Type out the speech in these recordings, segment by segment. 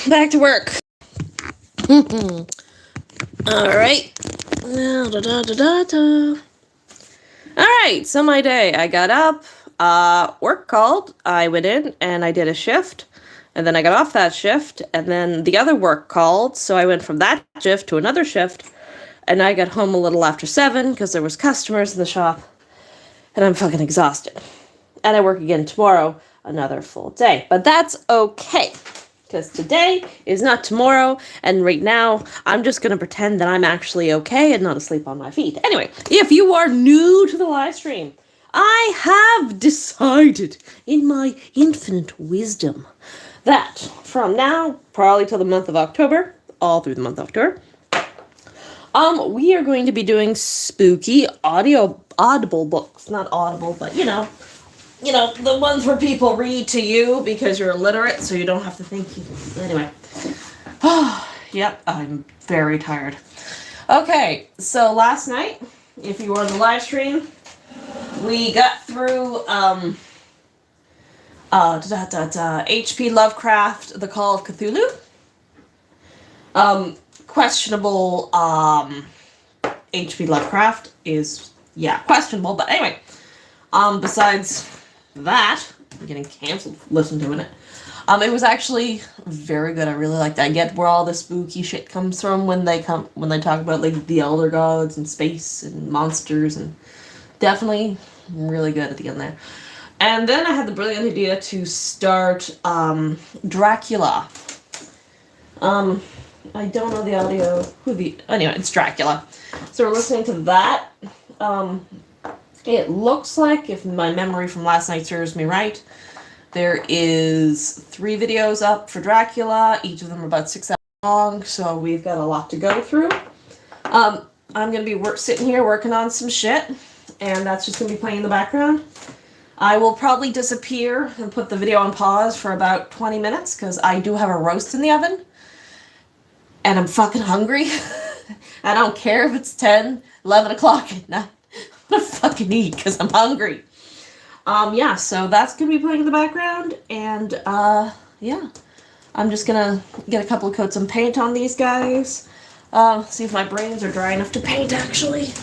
Back to work. Alright. Alright, so my day. I got up, work called, I went in and I did a shift, and then I got off that shift, and then the other work called, so I went from that shift to another shift, and I got home a little after 7 because there was customers in the shop, and I'm fucking exhausted. And I work again tomorrow, another full day. But that's okay, because today is not tomorrow, and right now, I'm just going to pretend that I'm actually okay and not asleep on my feet. Anyway, if you are new to the live stream, I have decided, in my infinite wisdom, that from now, probably till the month of October, all through the month of October, we are going to be doing spooky audible books. Not audible, but you know, the ones where people read to you because you're illiterate, so you don't have to think. Anyway. Yep, I'm very tired. Okay, so last night, if you were on the live stream, we got through H.P. Lovecraft, The Call of Cthulhu. Questionable H.P. Lovecraft is, questionable, but anyway. Besides that, I'm getting canceled for listening to it. It was actually very good. I really liked that. I get where all the spooky shit comes from when they talk about like the elder gods and space and monsters, and definitely really good at the end there. And then I had the brilliant idea to start Dracula. I don't know the audio. Anyway, it's Dracula. So we're listening to that. It looks like, if my memory from last night serves me right, there is 3 videos up for Dracula. Each of them are about 6 hours long, so we've got a lot to go through. I'm going to be sitting here working on some shit, and that's just going to be playing in the background. I will probably disappear and put the video on pause for about 20 minutes, because I do have a roast in the oven, and I'm fucking hungry. I don't care if it's 10, 11 o'clock at night. I'm gonna fucking eat because I'm hungry. So that's gonna be playing in the background, and I'm just gonna get a couple of coats of paint on these guys. See if my brains are dry enough to paint, actually.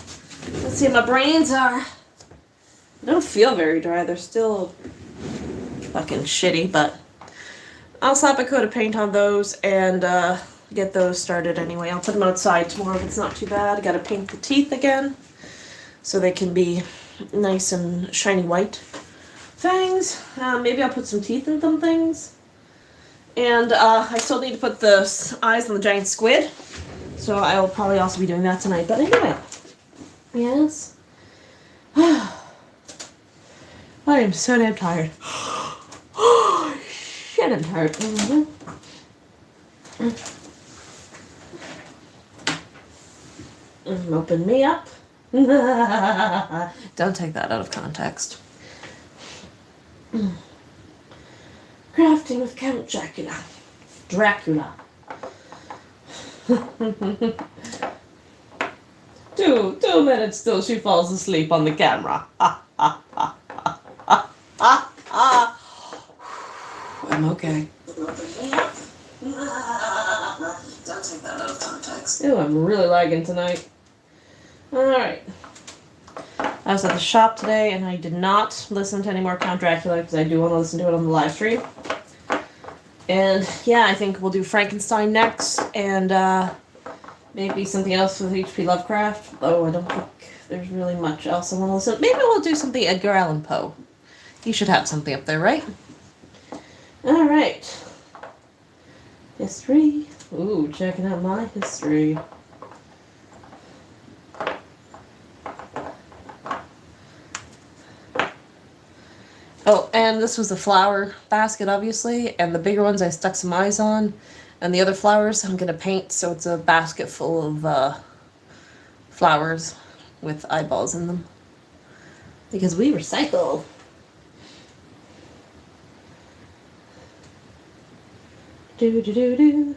Let's see if my brains are. They don't feel very dry, they're still fucking shitty, but I'll slap a coat of paint on those and get those started anyway. I'll put them outside tomorrow if it's not too bad. I gotta paint the teeth again, so they can be nice and shiny white things. Maybe I'll put some teeth in some things. And I still need to put the eyes on the giant squid. So I will probably also be doing that tonight. But anyway. Yes. I am so damn tired. Oh, shit, I'm tired. Open me up. Don't take that out of context. Crafting with Count Dracula. Two minutes till she falls asleep on the camera. I'm okay. Don't take that out of context. Ew, I'm really lagging tonight. Alright. I was at the shop today and I did not listen to any more Count Dracula because I do want to listen to it on the live stream. And I think we'll do Frankenstein next, and maybe something else with H.P. Lovecraft. Oh, I don't think there's really much else I want to listen to. Maybe we'll do something Edgar Allan Poe. You should have something up there, right? Alright. History. Ooh, checking out my history. Oh, and this was a flower basket, obviously, and the bigger ones I stuck some eyes on, and the other flowers I'm going to paint, so it's a basket full of flowers with eyeballs in them. Because we recycle. Do-do-do-do.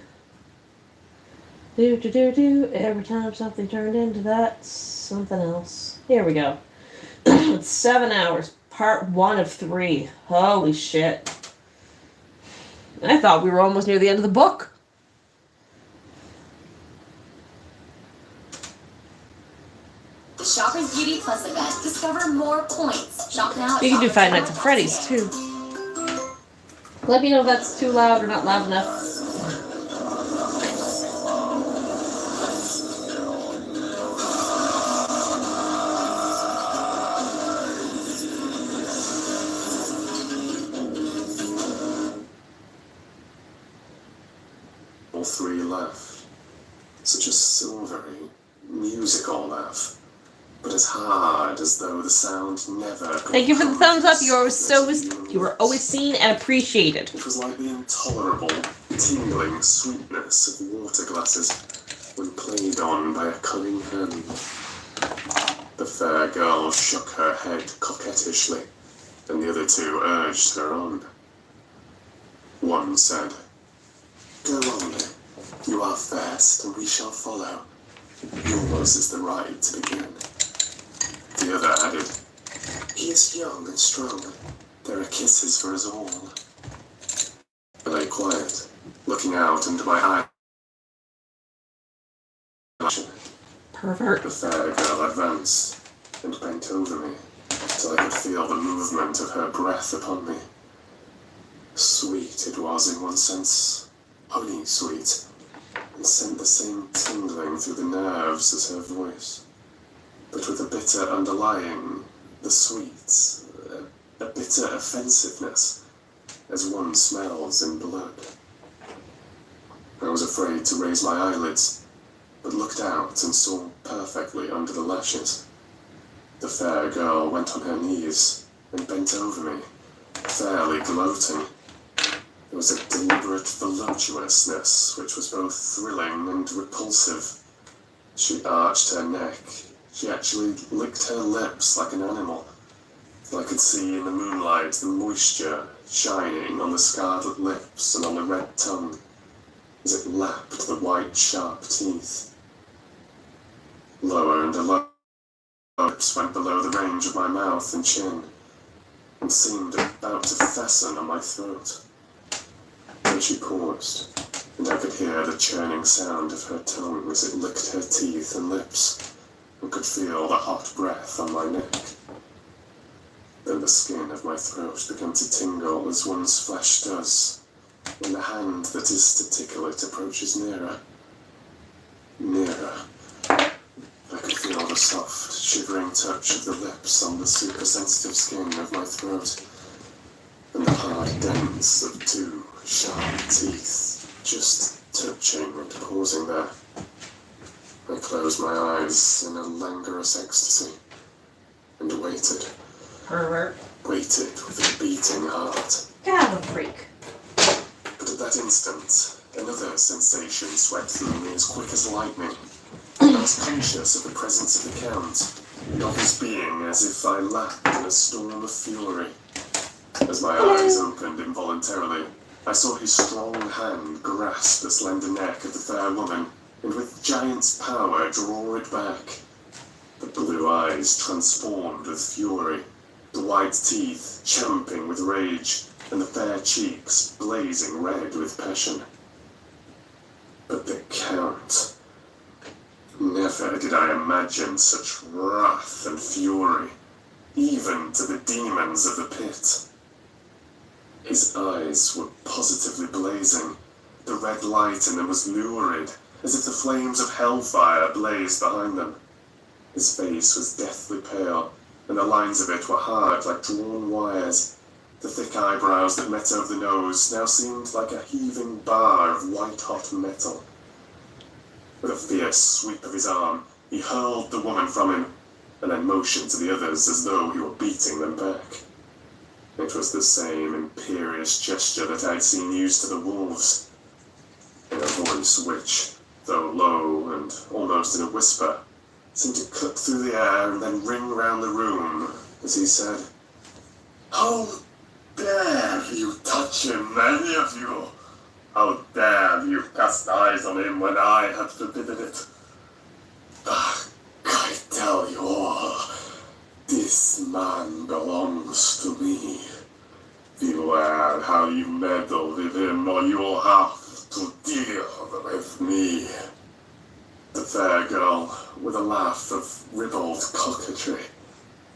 Do-do-do-do. Every time something turned into that, something else. Here we go. It's 7 hours. Part 1 of 3. Holy shit. I thought we were almost near the end of the book. Shopping Beauty Plus event. Discover more points. Shop now. You can do Five Nights at Freddy's too. Let me know if that's too loud or not loud enough. All three laughed. Such a silvery, musical laugh, but as hard as though the sound never. Thank you for the thumbs up. You were always seen and appreciated. It was like the intolerable, tingling sweetness of water glasses when played on by a cunning hand. The fair girl shook her head coquettishly, and the other two urged her on. One said, "Go on, you are first, and we shall follow. Yours is the right to begin." The other added, "He is young and strong. There are kisses for us all." I lay quiet, looking out into my eye. Pervert. The fair girl advanced and bent over me till I could feel the movement of her breath upon me. Sweet it was in one sense, honey sweet, and sent the same tingling through the nerves as her voice, but with a bitter underlying, the sweet, a bitter offensiveness, as one smells in blood. I was afraid to raise my eyelids, but looked out and saw perfectly under the lashes. The fair girl went on her knees and bent over me, fairly gloating. There was a deliberate voluptuousness which was both thrilling and repulsive. She arched her neck. She actually licked her lips like an animal. I could see in the moonlight the moisture shining on the scarlet lips and on the red tongue as it lapped the white, sharp teeth. Lower and lower, lips went below the range of my mouth and chin, and seemed about to fasten on my throat. Then she paused, and I could hear the churning sound of her tongue as it licked her teeth and lips, and could feel the hot breath on my neck. Then the skin of my throat began to tingle as one's flesh does, when the hand that is to tickle it approaches nearer. Nearer. I could feel the soft, shivering touch of the lips on the super-sensitive skin of my throat, and the hard dents of two sharp teeth just touching and pausing there. I closed my eyes in a languorous ecstasy and waited. Pervert. Waited with a beating heart. God, a freak. But at that instant, another sensation swept through me as quick as lightning. I was conscious of the presence of the Count, and of his being as if I lapped in a storm of fury. As my eyes opened involuntarily, I saw his strong hand grasp the slender neck of the fair woman, and with giant's power draw it back. The blue eyes transformed with fury, the white teeth champing with rage, and the fair cheeks blazing red with passion. But the Count... Never did I imagine such wrath and fury, even to the demons of the pit. His eyes were positively blazing. The red light in them was lurid, as if the flames of hellfire blazed behind them. His face was deathly pale, and the lines of it were hard like drawn wires. The thick eyebrows that met over the nose now seemed like a heaving bar of white-hot metal. With a fierce sweep of his arm, he hurled the woman from him, and then motioned to the others as though he were beating them back. It was the same imperious gesture that I had seen used to the wolves, in a voice which, though low and almost in a whisper, seemed to cut through the air and then ring round the room, as he said, "How dare you touch him, any of you? How dare you cast eyes on him when I had forbidden it? I tell you all, this man belongs to me. Beware how you meddle with him, or you will have to deal with me. The fair girl, with a laugh of ribald coquetry,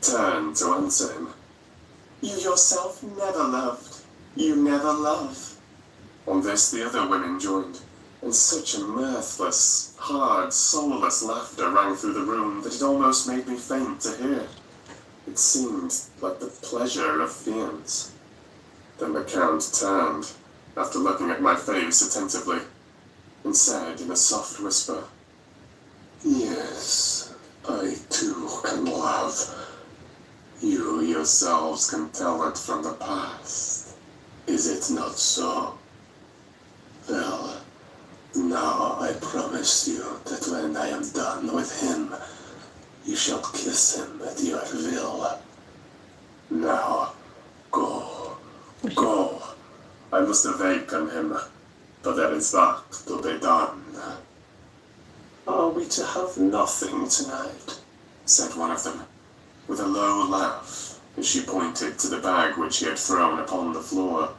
turned to answer him. You yourself never loved. You never love. On this the other women joined, and such a mirthless, hard, soulless laughter rang through the room that it almost made me faint to hear. It seemed like the pleasure of fiends. Then the Count turned, after looking at my face attentively, and said in a soft whisper, Yes, I too can love. You yourselves can tell it from the past. Is it not so? Well, now I promise you that when I am done with him, you shall kiss him at your will. Now, go. Go. I must awaken him, but there is that to be done. Are we to have nothing tonight? Said one of them, with a low laugh, as she pointed to the bag which he had thrown upon the floor,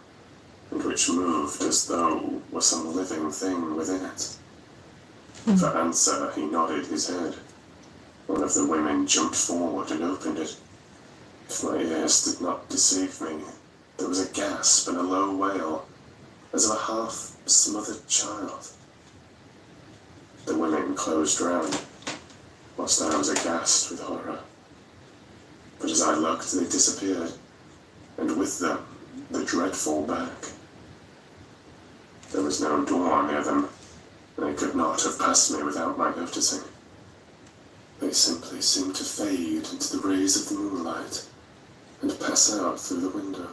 and which moved as though were some living thing within it. For answer, he nodded his head. One of the women jumped forward and opened it. If my ears did not deceive me, there was a gasp and a low wail, as of a half-smothered child. The women closed round, whilst I was aghast with horror. But as I looked, they disappeared, and with them, the dreadful bag. There was no door near them, and they could not have passed me without my noticing. They simply seemed to fade into the rays of the moonlight, and pass out through the window.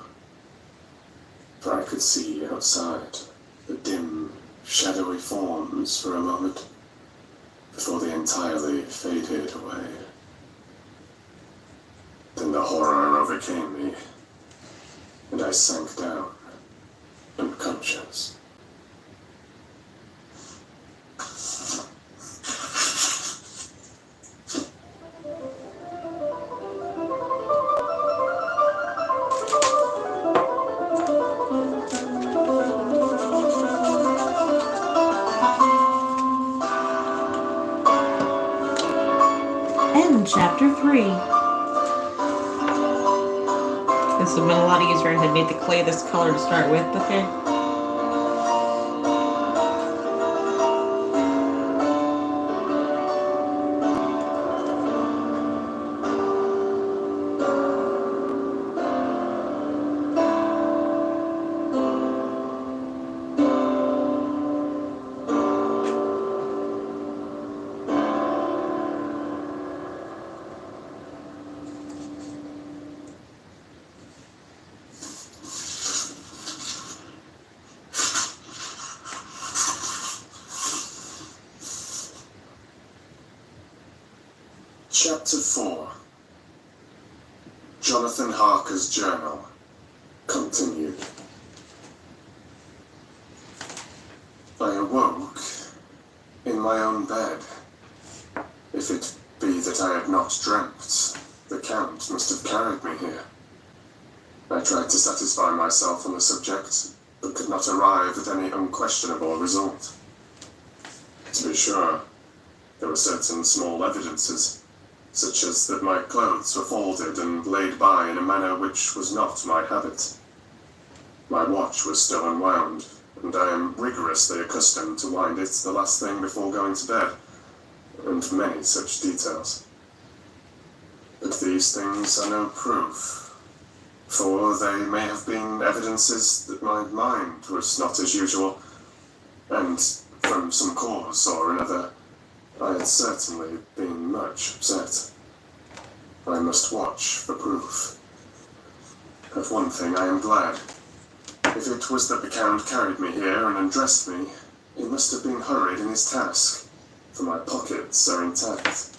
For I could see outside the dim, shadowy forms for a moment, before they entirely faded away. Then the horror overcame me, and I sank down, unconscious. End chapter 3. This would have been a lot easier if I had made the clay this color to start with, okay? Chapter 4. Jonathan Harker's Journal. Continued. I awoke in my own bed. If it be that I had not dreamt, the Count must have carried me here. I tried to satisfy myself on the subject, but could not arrive at any unquestionable result. To be sure, there were certain small evidences, such as that my clothes were folded and laid by in a manner which was not my habit. My watch was still unwound, and I am rigorously accustomed to wind it the last thing before going to bed, and many such details. But these things are no proof, for they may have been evidences that my mind was not as usual, and from some cause or another, I had certainly been much upset. I must watch for proof. Of one thing I am glad. If it was that the Count carried me here and undressed me, he must have been hurried in his task, for my pockets are intact.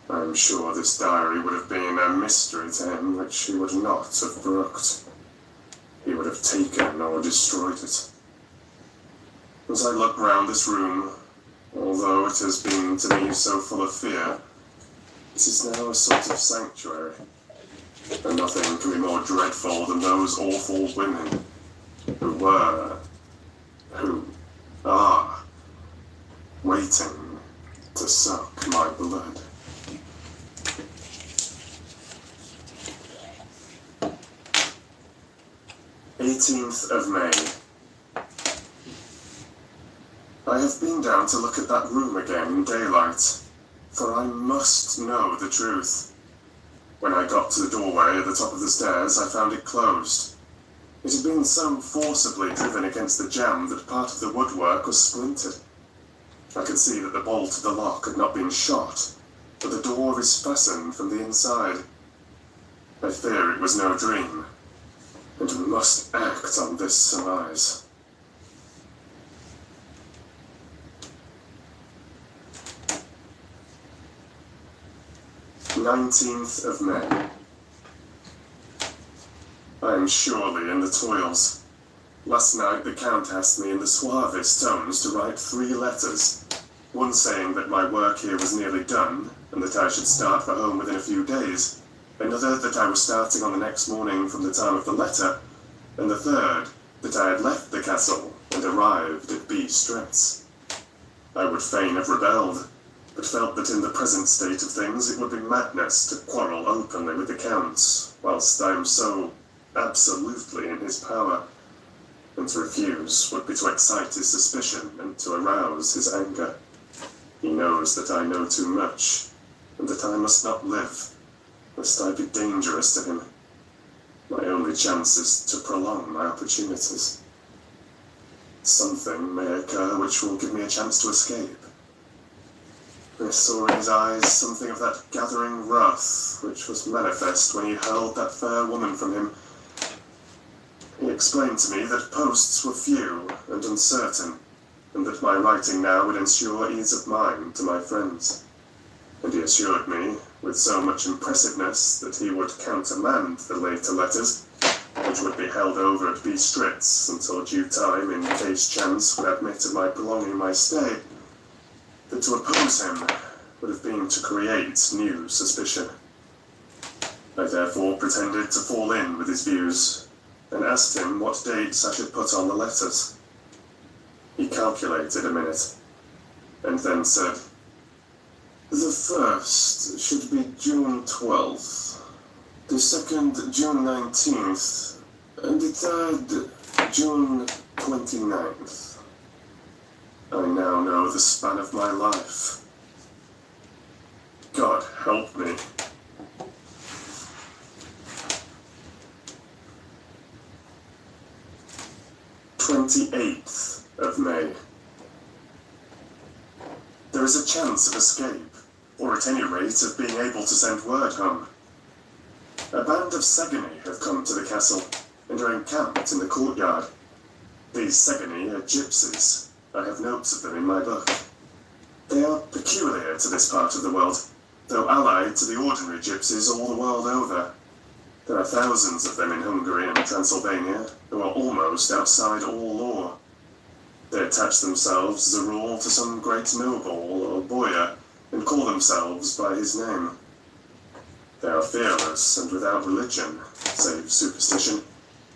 I am sure this diary would have been a mystery to him which he would not have brooked. He would have taken or destroyed it. As I look round this room, although it has been to me so full of fear, it is now a sort of sanctuary. And nothing can be more dreadful than those awful women who are, waiting to suck my blood. May 18th. I have been down to look at that room again in daylight, for I must know the truth. When I got to the doorway at the top of the stairs, I found it closed. It had been so forcibly driven against the jamb that part of the woodwork was splintered. I could see that the bolt of the lock had not been shot, but the door is fastened from the inside. I fear it was no dream, and must act on this surmise. May 19th. I am surely in the toils. Last night the Count asked me in the suavest tones to write 3 letters, one saying that my work here was nearly done, and that I should start for home within a few days, another that I was starting on the next morning from the time of the letter, and the third that I had left the castle and arrived at B. Stretz. I would fain have rebelled, but felt that in the present state of things it would be madness to quarrel openly with the Count, whilst I am so absolutely in his power, and to refuse would be to excite his suspicion and to arouse his anger. He knows that I know too much, and that I must not live, lest I be dangerous to him. My only chance is to prolong my opportunities. Something may occur which will give me a chance to escape. I saw in his eyes something of that gathering wrath which was manifest when he hurled that fair woman from him. He explained to me that posts were few and uncertain, and that my writing now would ensure ease of mind to my friends. And he assured me, with so much impressiveness, that he would countermand the later letters, which would be held over at B. Stritz until due time in case chance would admit of my prolonging my stay, that to oppose him would have been to create new suspicion. I therefore pretended to fall in with his views, and asked him what dates I should put on the letters. He calculated a minute, and then said, "The first should be June 12th, the second June 19th, and the third June 29th. I now know the span of my life. God help me." 28th of May. There is a chance of escape, or at any rate of being able to send word home. A band of Segani have come to the castle, and are encamped in the courtyard. These Segani are gypsies. I have notes of them in my book. They are peculiar to this part of the world, though allied to the ordinary gypsies all the world over. There are thousands of them in Hungary and Transylvania, who are almost outside all law. They attach themselves, as a rule, to some great noble or boyar, and call themselves by his name. They are fearless and without religion, save superstition,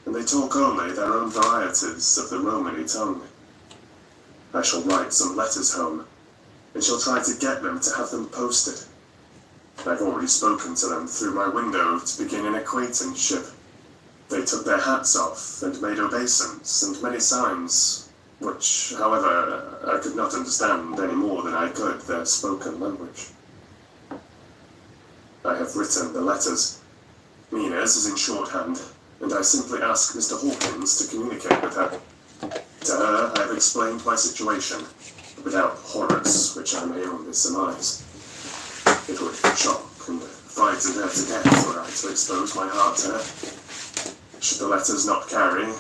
and they talk only their own varieties of the Romany tongue. I shall write some letters home, and shall try to get them to have them posted. I've already spoken to them through my window to begin an acquaintanceship. They took their hats off and made obeisance and many signs, which, however, I could not understand any more than I could their spoken language. I have written the letters. Mina's is in shorthand, and I simply ask Mr. Hawkins to communicate with her. To her I have explained my situation, without horrors which I may only surmise. It would shock and frighten her to death were I to expose my heart to her. Should the letters not carry,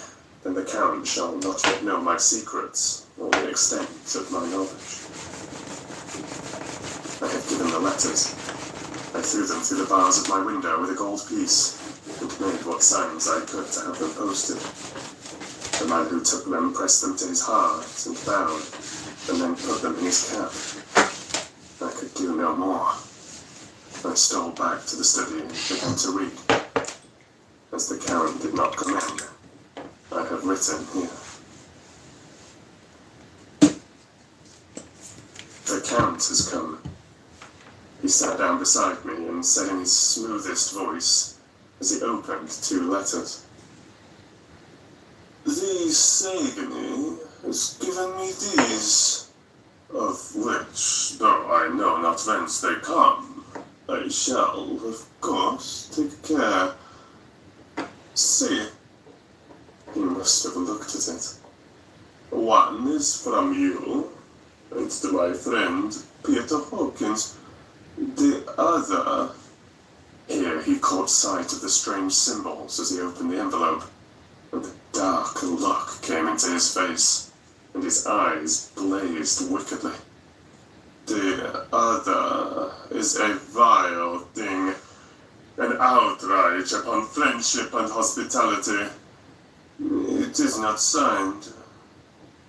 then the Count shall not yet know my secrets, or the extent of my knowledge. I have given the letters. I threw them through the bars of my window with a gold piece, and made what signs I could to have them posted. The man who took them pressed them to his heart and bowed, and then put them in his cap. I could do no more. I stole back to the study and began to read. as the Count did not come in. I have written here. The Count has come. He sat down beside me and said in his smoothest voice, as he opened 2 letters. The Sagany has given me these, of which, though I know not whence they come, I shall, of course, take care. See, he must have looked at it. One is from you, and to my friend Peter Hawkins. The other... Here he caught sight of the strange symbols as he opened the envelope, and the dark look came into his face, and his eyes blazed wickedly. The other is a vile thing, an outrage upon friendship and hospitality. It is not signed.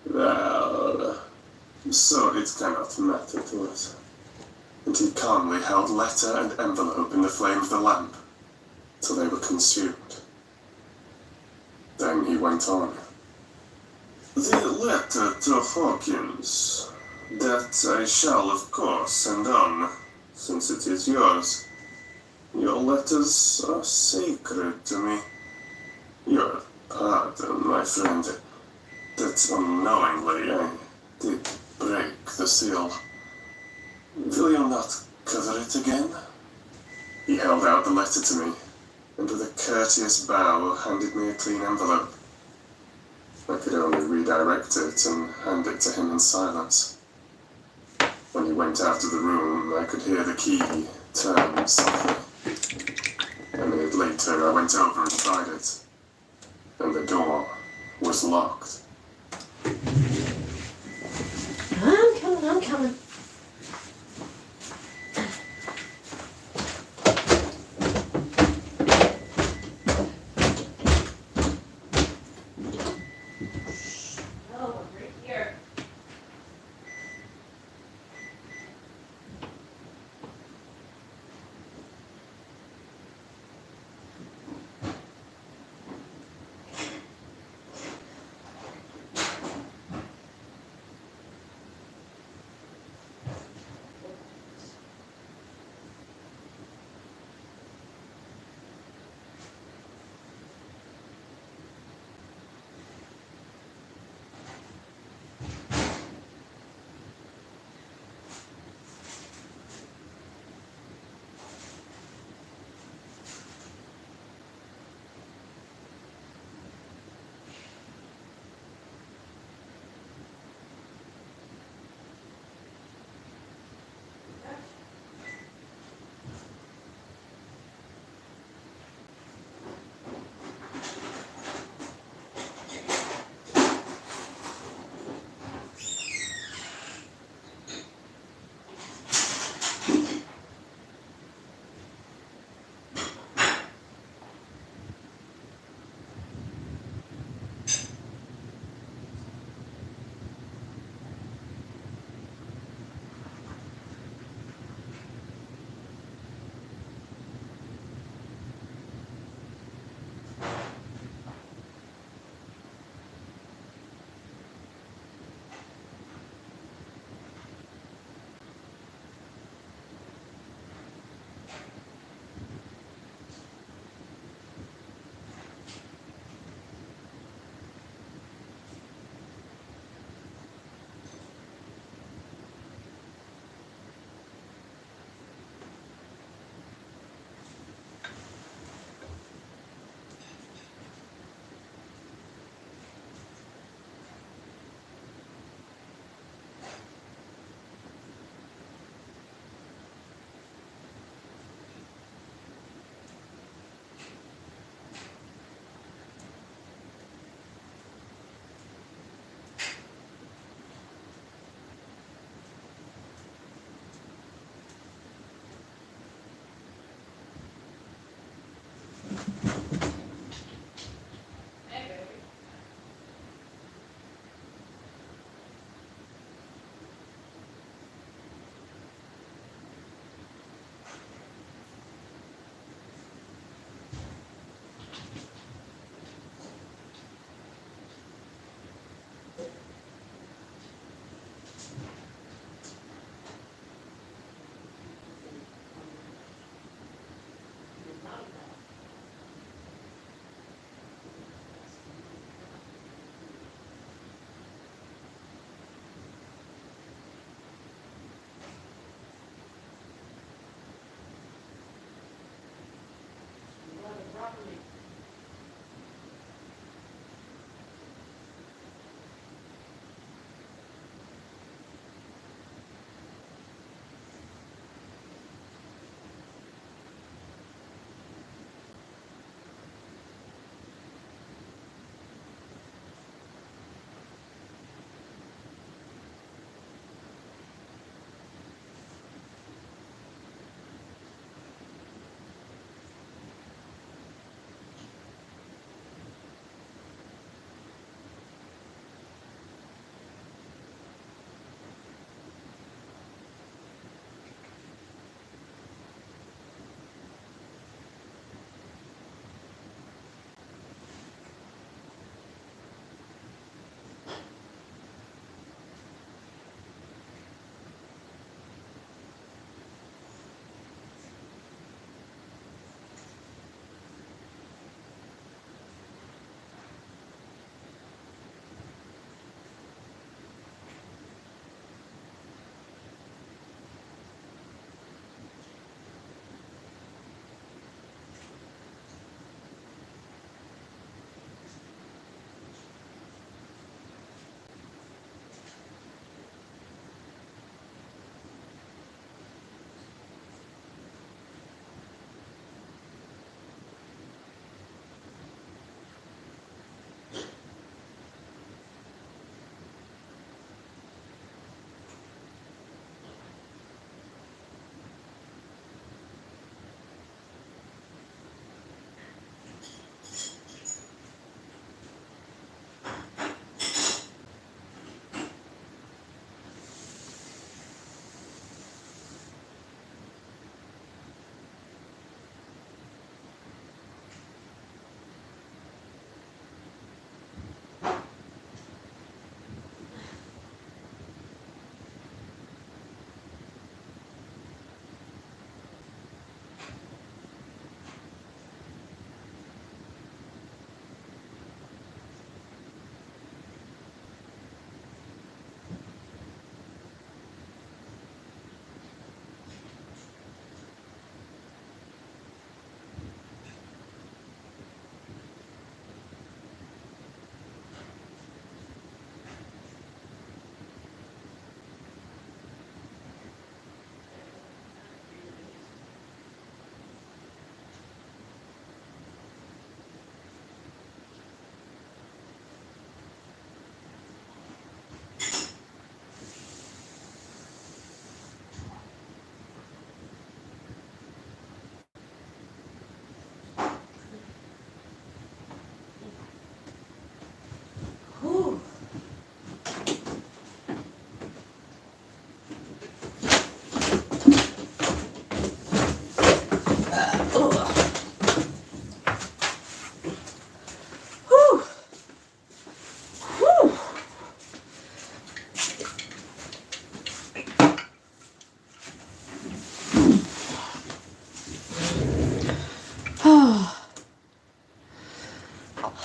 Well, so it cannot matter to us. And he calmly held letter and envelope in the flame of the lamp, till they were consumed. Then he went on. The letter to Hawkins, that I shall of course send on, since it is yours. Your letters are sacred to me. Your pardon, my friend, that unknowingly I did break the seal. Will you not cover it again? He held out the letter to me, and with a courteous bow handed me a clean envelope. I could only redirect it and hand it to him in silence. When he went out of the room, I could hear the key turn softly. A minute later, I went over and tried it, and the door was locked. I'm coming.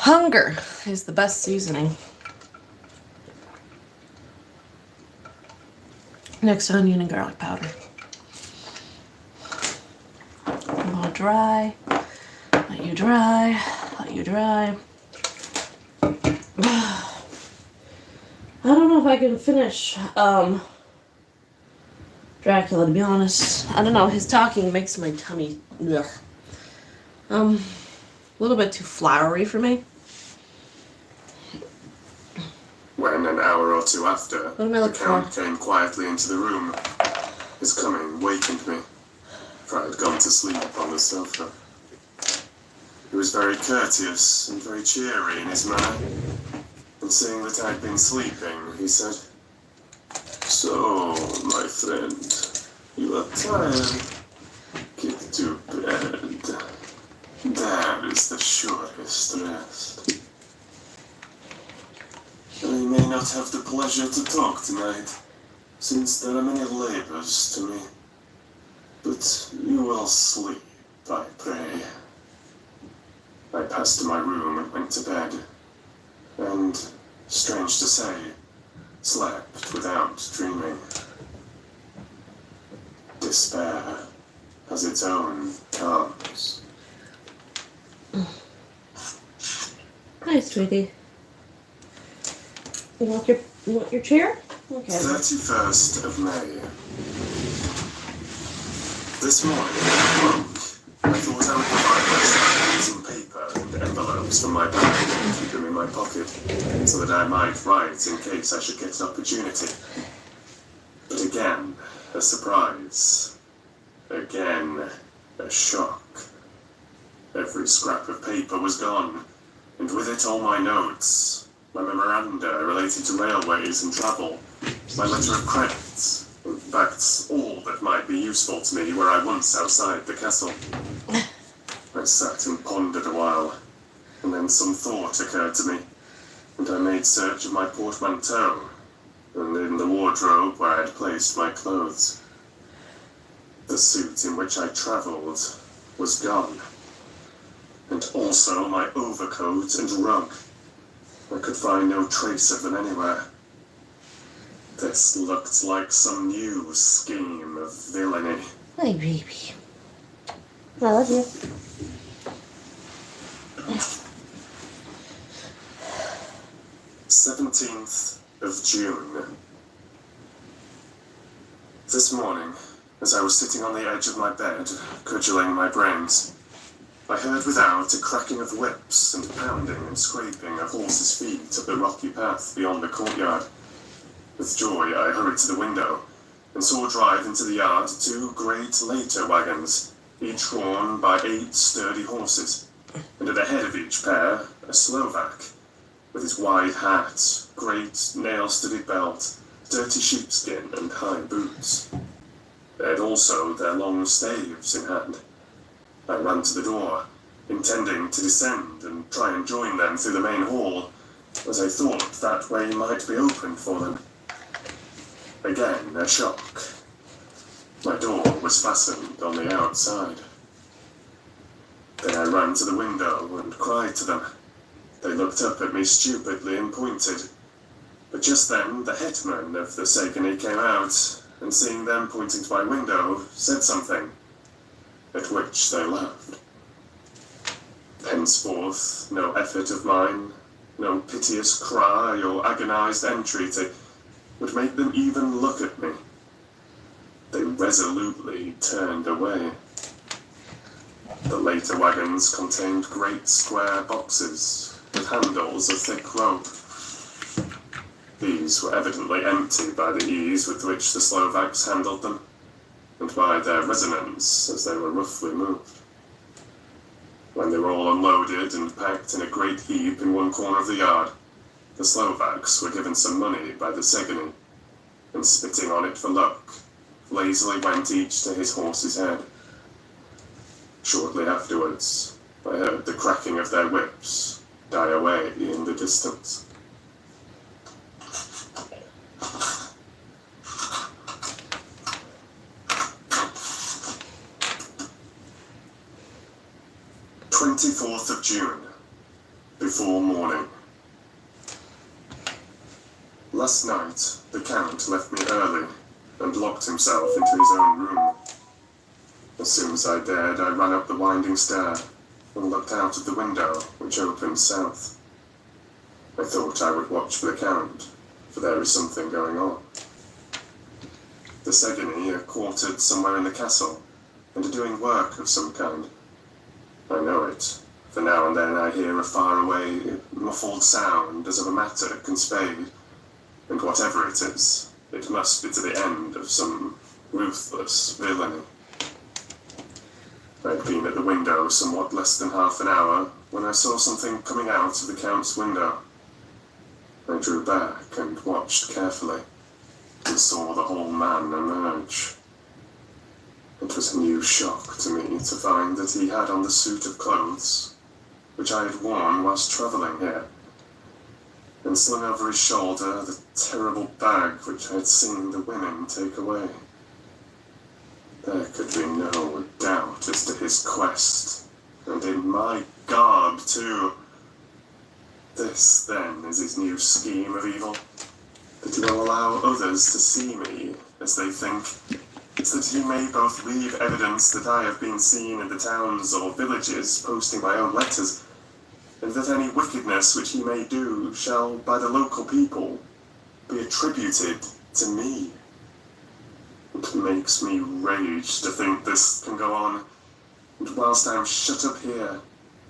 Hunger is the best seasoning. Next to onion and garlic powder. A little dry. Let you dry. Let you dry. I don't know if I can finish Dracula, to be honest. I don't know, his talking makes my tummy ugh. A little bit too floury for me. When an hour or two after, What am I the looking Count for? came quietly into the room. His coming wakened me, for I had gone to sleep on the sofa. He was very courteous and very cheery in his manner, and seeing that I had been sleeping, he said, "So, my friend, you are tired. Get to bed. That is the surest rest. I may not have the pleasure to talk tonight, since there are many labors to me. But you will sleep, I pray." I passed to my room and went to bed, and, strange to say, slept without dreaming. Despair has its own charms. Hi, sweetie. You want your chair? Okay. 31st of May. This morning, when I woke, I thought I would provide myself with some paper and envelopes from my bag and keep them in my pocket, so that I might write in case I should get an opportunity. But again, a surprise. Again, a shock. Every scrap of paper was gone, and with it all my notes, my memoranda related to railways and travel, my letter of credit, in fact, all that might be useful to me were I once outside the castle. I sat and pondered a while, and then some thought occurred to me, and I made search of my portmanteau, and in the wardrobe where I had placed my clothes. The suit in which I travelled was gone, and also my overcoat and rug. I could find no trace of them anywhere. This looked like some new scheme of villainy. Hi, baby. I love you. 17th of June. This morning, as I was sitting on the edge of my bed, cudgelling my brains, I heard without a cracking of whips and pounding and scraping of horses' feet up the rocky path beyond the courtyard. With joy, I hurried to the window and saw drive into the yard 2 great later wagons, each drawn by 8 sturdy horses, and at the head of each pair, a Slovak, with his wide hat, great nail-studded belt, dirty sheepskin, and high boots. They had also their long staves in hand. I ran to the door, intending to descend and try and join them through the main hall, as I thought that way might be opened for them. Again, a shock. My door was fastened on the outside. Then I ran to the window and cried to them. They looked up at me stupidly and pointed. But just then, the hetman of the Sagani came out, and seeing them pointing to my window, said something, at which they laughed. Henceforth, no effort of mine, no piteous cry or agonized entreaty would make them even look at me. They resolutely turned away. The later wagons contained great square boxes with handles of thick rope. These were evidently empty by the ease with which the Slovaks handled them, and by their resonance as they were roughly moved. When they were all unloaded and packed in a great heap in one corner of the yard, the Slovaks were given some money by the Sagani, and spitting on it for luck, lazily went each to his horse's head. Shortly afterwards, I heard the cracking of their whips die away in the distance. "24th of June. before morning. Last night, the Count left me early and locked himself into his own room. As soon as I dared, I ran up the winding stair and looked out of the window, which opened south. I thought I would watch for the Count, for there is something going on. The Segani are quartered somewhere in the castle and are doing work of some kind. I know it, for now and then I hear a faraway, muffled sound as of a mattock and spade, and whatever it is, it must be to the end of some ruthless villainy. I had been at the window somewhat less than half an hour when I saw something coming out of the Count's window. I drew back and watched carefully, and saw the whole man emerge. It was a new shock to me to find that he had on the suit of clothes which I had worn whilst travelling here, and slung over his shoulder the terrible bag which I had seen the women take away. There could be no doubt as to his quest, and in my garb too. This, then, is his new scheme of evil, that he will allow others to see me as they think, so that he may both leave evidence that I have been seen in the towns or villages posting my own letters, and that any wickedness which he may do shall, by the local people, be attributed to me. It makes me rage to think this can go on, and whilst I am shut up here,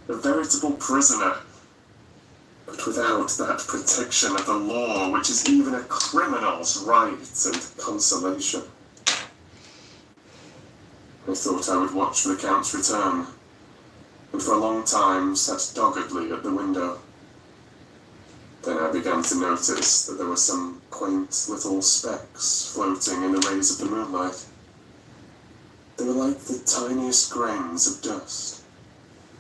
a veritable prisoner, but without that protection of the law which is even a criminal's right and consolation. I thought I would watch for the Count's return, and for a long time sat doggedly at the window. Then I began to notice that there were some quaint little specks floating in the rays of the moonlight. They were like the tiniest grains of dust,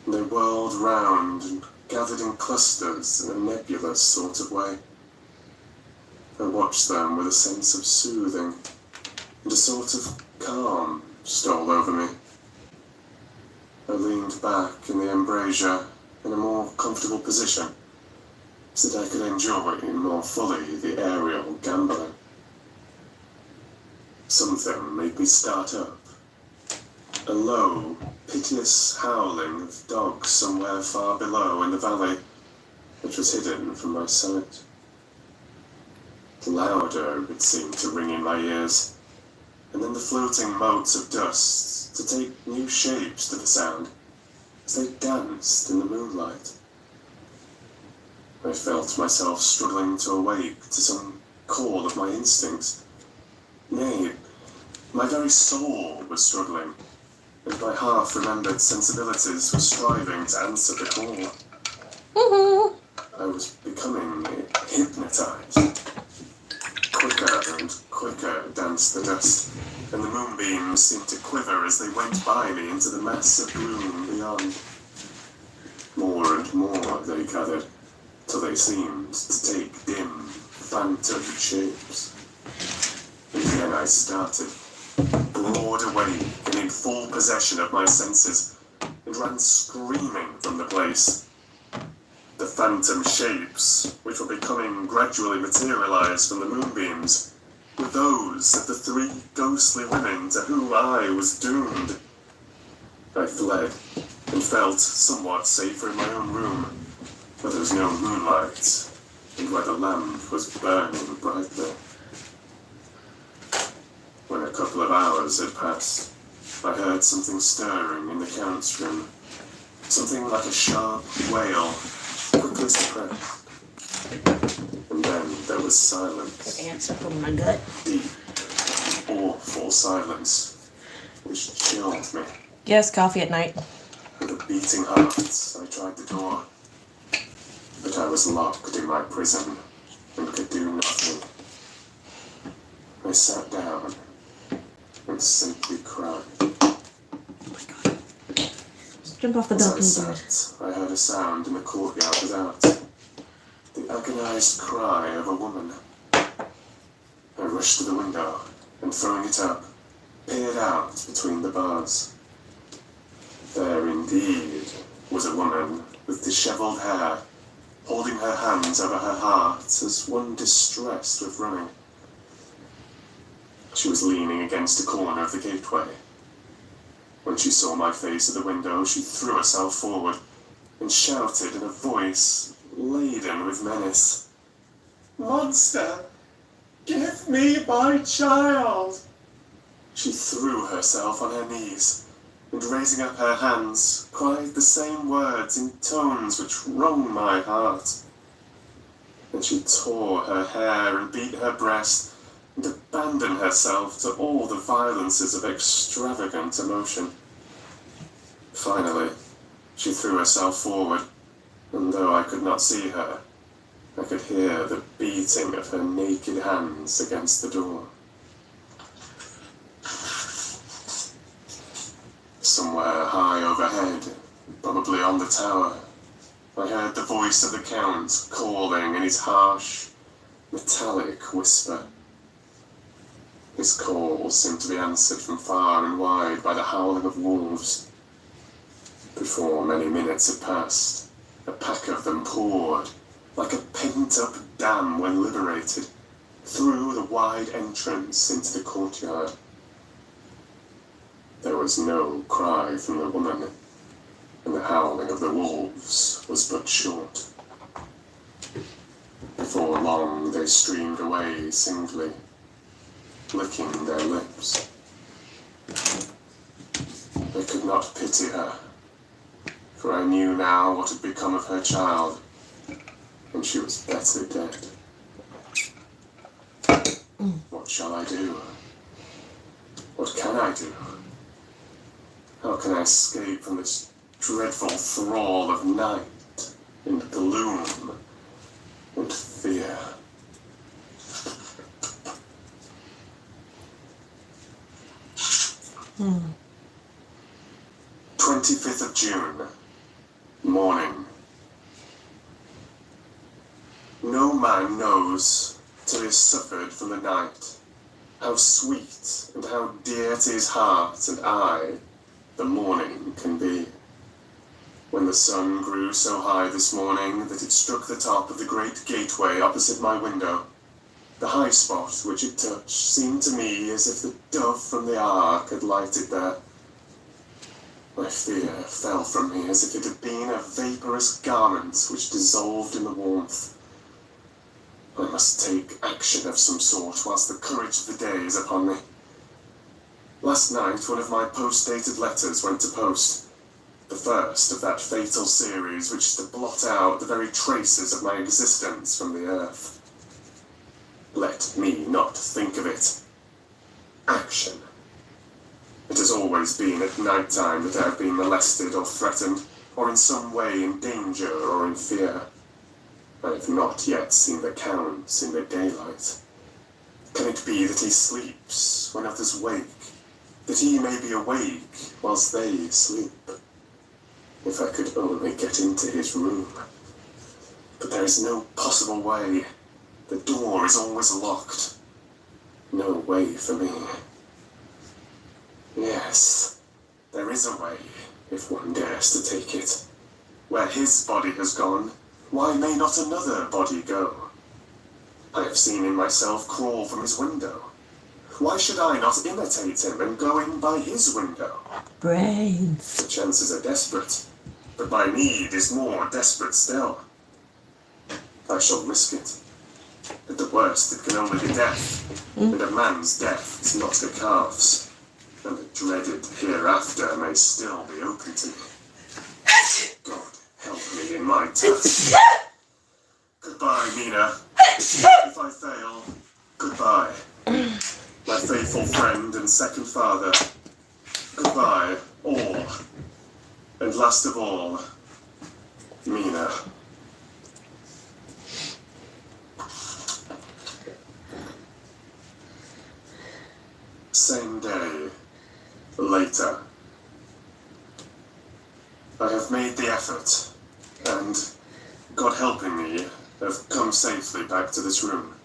and they whirled round and gathered in clusters in a nebulous sort of way. I watched them with a sense of soothing, and a sort of calm stole over me. I leaned back in the embrasure in a more comfortable position, so that I could enjoy more fully the aerial gambling. Something made me start up. A low, piteous howling of dogs somewhere far below in the valley, which was hidden from my sight. Louder it seemed to ring in my ears, and then the floating motes of dust to take new shapes to the sound as they danced in the moonlight. I felt myself struggling to awake to some call of my instincts. Nay, my very soul was struggling, and my half-remembered sensibilities were striving to answer the call. Woohoo! I was becoming hypnotized. Quicker and quicker danced the dust, and the moonbeams seemed to quiver as they went by me into the mass of gloom beyond. More and more they gathered, till they seemed to take dim, phantom shapes. And then I started, broad awake and in full possession of my senses, and ran screaming from the place. The phantom shapes, which were becoming gradually materialized from the moonbeams, were those of the three ghostly women to whom I was doomed. I fled, and felt somewhat safer in my own room, where there was no moonlight, and where the lamp was burning brightly. When a couple of hours had passed, I heard something stirring in the Count's room. Something like a sharp wail, quickly suppressed. And then there was silence. Ants up in my gut. Deep, awful silence, which chilled me. Yes, coffee at night. With a beating heart, I tried the door. But I was locked in my prison and could do nothing. I sat down and simply cried. Oh my god. Just jump off the balcony, As dude. I sat, I heard a sound in the courtyard without. The agonized cry of a woman. I rushed to the window and, throwing it up, peered out between the bars. There indeed was a woman with disheveled hair holding her hands over her heart as one distressed with running. She was leaning against a corner of the gateway. When she saw my face at the window, she threw herself forward and shouted in a voice laden with menace, "Monster, give me my child!" She threw herself on her knees and, raising up her hands, cried the same words in tones which wrung my heart. Then she tore her hair and beat her breast and abandoned herself to all the violences of extravagant emotion. Finally, she threw herself forward, and though I could not see her, I could hear the beating of her naked hands against the door. Somewhere high overhead, probably on the tower, I heard the voice of the Count calling in his harsh, metallic whisper. His call seemed to be answered from far and wide by the howling of wolves. Before many minutes had passed, a pack of them poured, like a pent-up dam when liberated, through the wide entrance into the courtyard. There was no cry from the woman, and the howling of the wolves was but short. Before long they streamed away singly, licking their lips. I could not pity her, for I knew now what had become of her child, and she was better dead. What shall I do? What can I do? How can I escape from this dreadful thrall of night and gloom and fear? Hmm. 25th of June, morning. No man knows, till he has suffered from the night, how sweet and how dear to his heart and eye the morning can be. When the sun grew so high this morning that it struck the top of the great gateway opposite my window, the high spot which it touched seemed to me as if the dove from the ark had lighted there. My fear fell from me as if it had been a vaporous garment which dissolved in the warmth. I must take action of some sort whilst the courage of the day is upon me. Last night one of my post-dated letters went to post, the first of that fatal series which is to blot out the very traces of my existence from the earth. Let me not think of it. Action. It has always been at night time that I have been molested or threatened, or in some way in danger or in fear. I have not yet seen the Count in the daylight. Can it be that he sleeps when others wake, that he may be awake whilst they sleep? If I could only get into his room. But there is no possible way. The door is always locked. No way for me. Yes, there is a way, if one dares to take it. Where his body has gone, why may not another body go? I have seen him myself crawl from his window. Why should I not imitate him and go in by his window? Brains. The chances are desperate, but my need is more desperate still. I shall risk it. At the worst, it can only be death, and a man's death is not a calf's, and the dreaded hereafter may still be open to me. God help me in my task. Goodbye, Mina. If I fail, goodbye. My faithful friend and second father. Goodbye, all. And last of all, Mina. Same day, later. I have made the effort, and, God helping me, have come safely back to this room.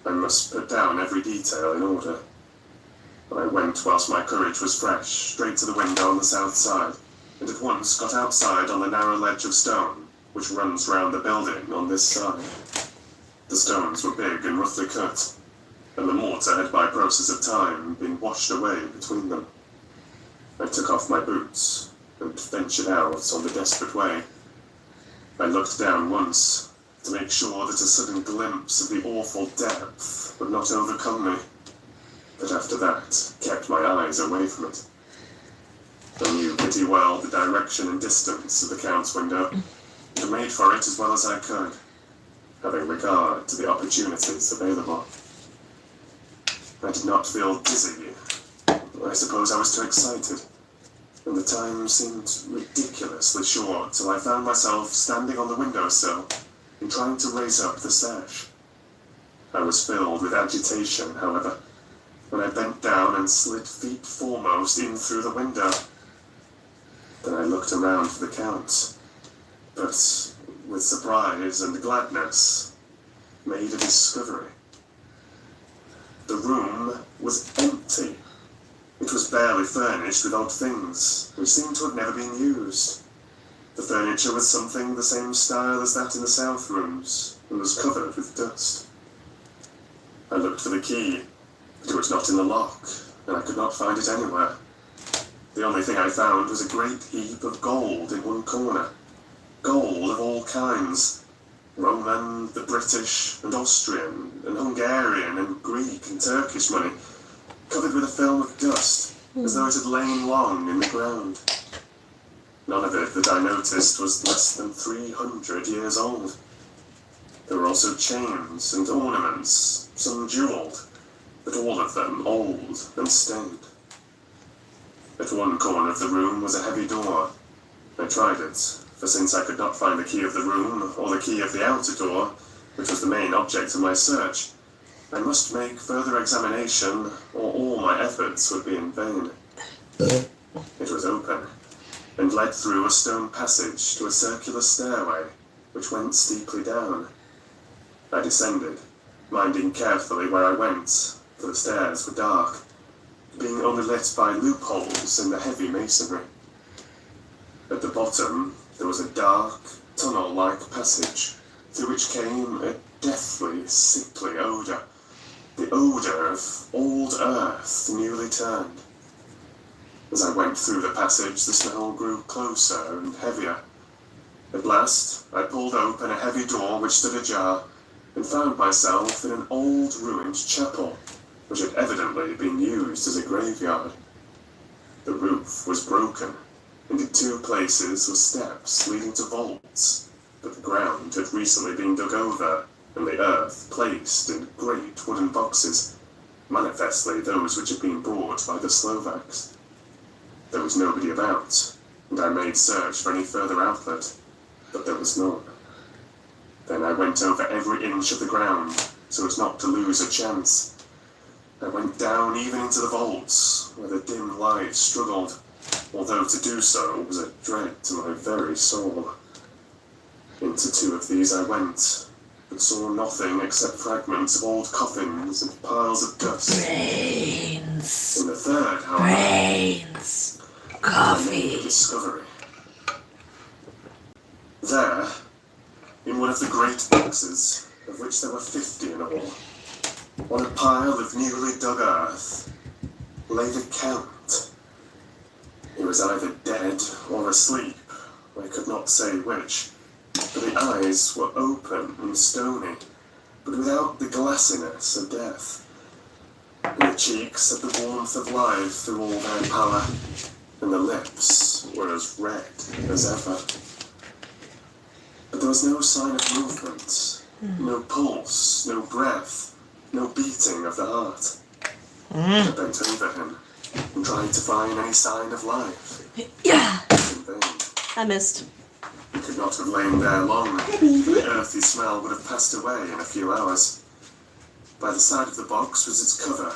I must put down every detail in order. I went whilst my courage was fresh, straight to the window on the south side, and at once got outside on the narrow ledge of stone, which runs round the building on this side. The stones were big and roughly cut, and the mortar had by process of time been washed away between them. I took off my boots and ventured out on the desperate way. I looked down once to make sure that a sudden glimpse of the awful depth would not overcome me, but after that kept my eyes away from it. I knew pretty well the direction and distance of the Count's window, and made for it as well as I could, having regard to the opportunities available. I did not feel dizzy. I suppose I was too excited, and the time seemed ridiculously short till I found myself standing on the windowsill and trying to raise up the sash. I was filled with agitation, however, when I bent down and slid feet foremost in through the window. Then I looked around for the Count, but with surprise and gladness, made a discovery. The room was empty. It was barely furnished with odd things, which seemed to have never been used. The furniture was something the same style as that in the south rooms, and was covered with dust. I looked for the key, but it was not in the lock, and I could not find it anywhere. The only thing I found was a great heap of gold in one corner. Gold of all kinds. Roman, the British, and Austrian, and Hungarian, and Greek, and Turkish money, covered with a film of dust, as though it had lain long in the ground. None of it that I noticed was less than 300 years old. There were also chains and ornaments, some jewelled, but all of them old and stained. At one corner of the room was a heavy door. I tried it, for since I could not find the key of the room, or the key of the outer door, which was the main object of my search, I must make further examination, or all my efforts would be in vain. It was open, and led through a stone passage to a circular stairway, which went steeply down. I descended, minding carefully where I went, for the stairs were dark, being only lit by loopholes in the heavy masonry. At the bottom, there was a dark, tunnel-like passage, through which came a deathly, sickly odour, the odour of old earth newly turned. As I went through the passage, the smell grew closer and heavier. At last, I pulled open a heavy door which stood ajar, and found myself in an old ruined chapel, which had evidently been used as a graveyard. The roof was broken, and in two places were steps leading to vaults, but the ground had recently been dug over, and the earth placed in great wooden boxes, manifestly those which had been brought by the Slovaks. There was nobody about, and I made search for any further outlet, but there was none. Then I went over every inch of the ground, so as not to lose a chance. I went down even into the vaults, where the dim light struggled, although to do so was a dread to my very soul. Into two of these I went, but saw nothing except fragments of old coffins and piles of dust. Brains. In the third, however, Brains. I made a Coffee. discovery. There, in one of the great boxes, of which there were 50 in all, on a pile of newly dug earth, lay the Count. He was either dead or asleep, I could not say which, for the eyes were open and stony, but without the glassiness of death. And the cheeks had the warmth of life through all their pallor, and the lips were as red as ever. But there was no sign of movement, no pulse, no breath, no beating of the heart. I bent over him and tried to find any sign of life. Yeah, In vain. I missed. He could not have lain there long, for the earthy smell would have passed away in a few hours. By the side of the box was its cover,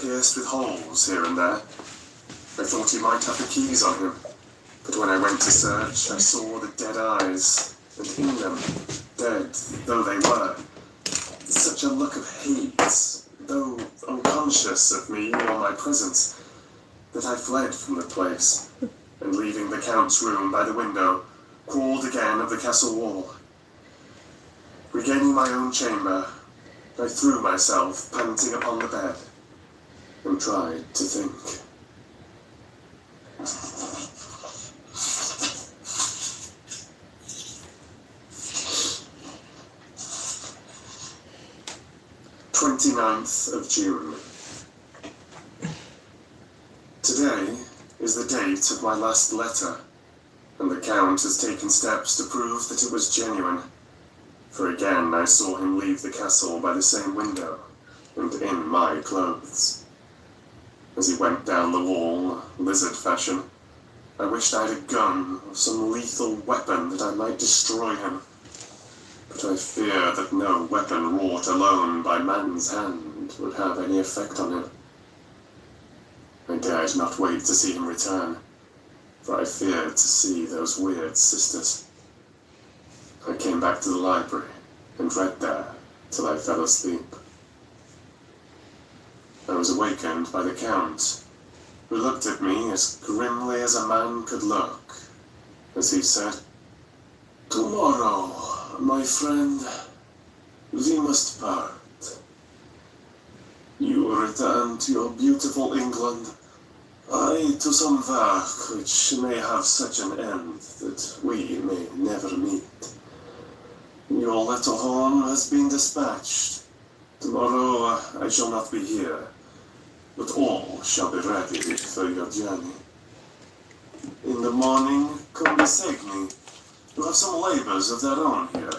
pierced with holes here and there. I thought he might have the keys on him, but when I went to search, I saw the dead eyes, and in them, dead though they were, such a look of hate, though unconscious of me or my presence, that I fled from the place, and leaving the Count's room by the window, crawled again up the castle wall. Regaining my own chamber, I threw myself, panting, upon the bed, and tried to think. of June. Today is the date of my last letter, and the Count has taken steps to prove that it was genuine. For again I saw him leave the castle by the same window, and in my clothes. As he went down the wall, lizard fashion, I wished I had a gun or some lethal weapon that I might destroy him. But I fear that no weapon wrought alone by man's hand would have any effect on him. I dared not wait to see him return, for I feared to see those weird sisters. I came back to the library and read there till I fell asleep. I was awakened by the Count, who looked at me as grimly as a man could look, as he said, "Tomorrow, my friend, we must part. You return to your beautiful England, I to some work which may have such an end that we may never meet. Your letter home has been dispatched. Tomorrow I shall not be here, but all shall be ready for your journey. In the morning, come beside me. You have some labours of their own here,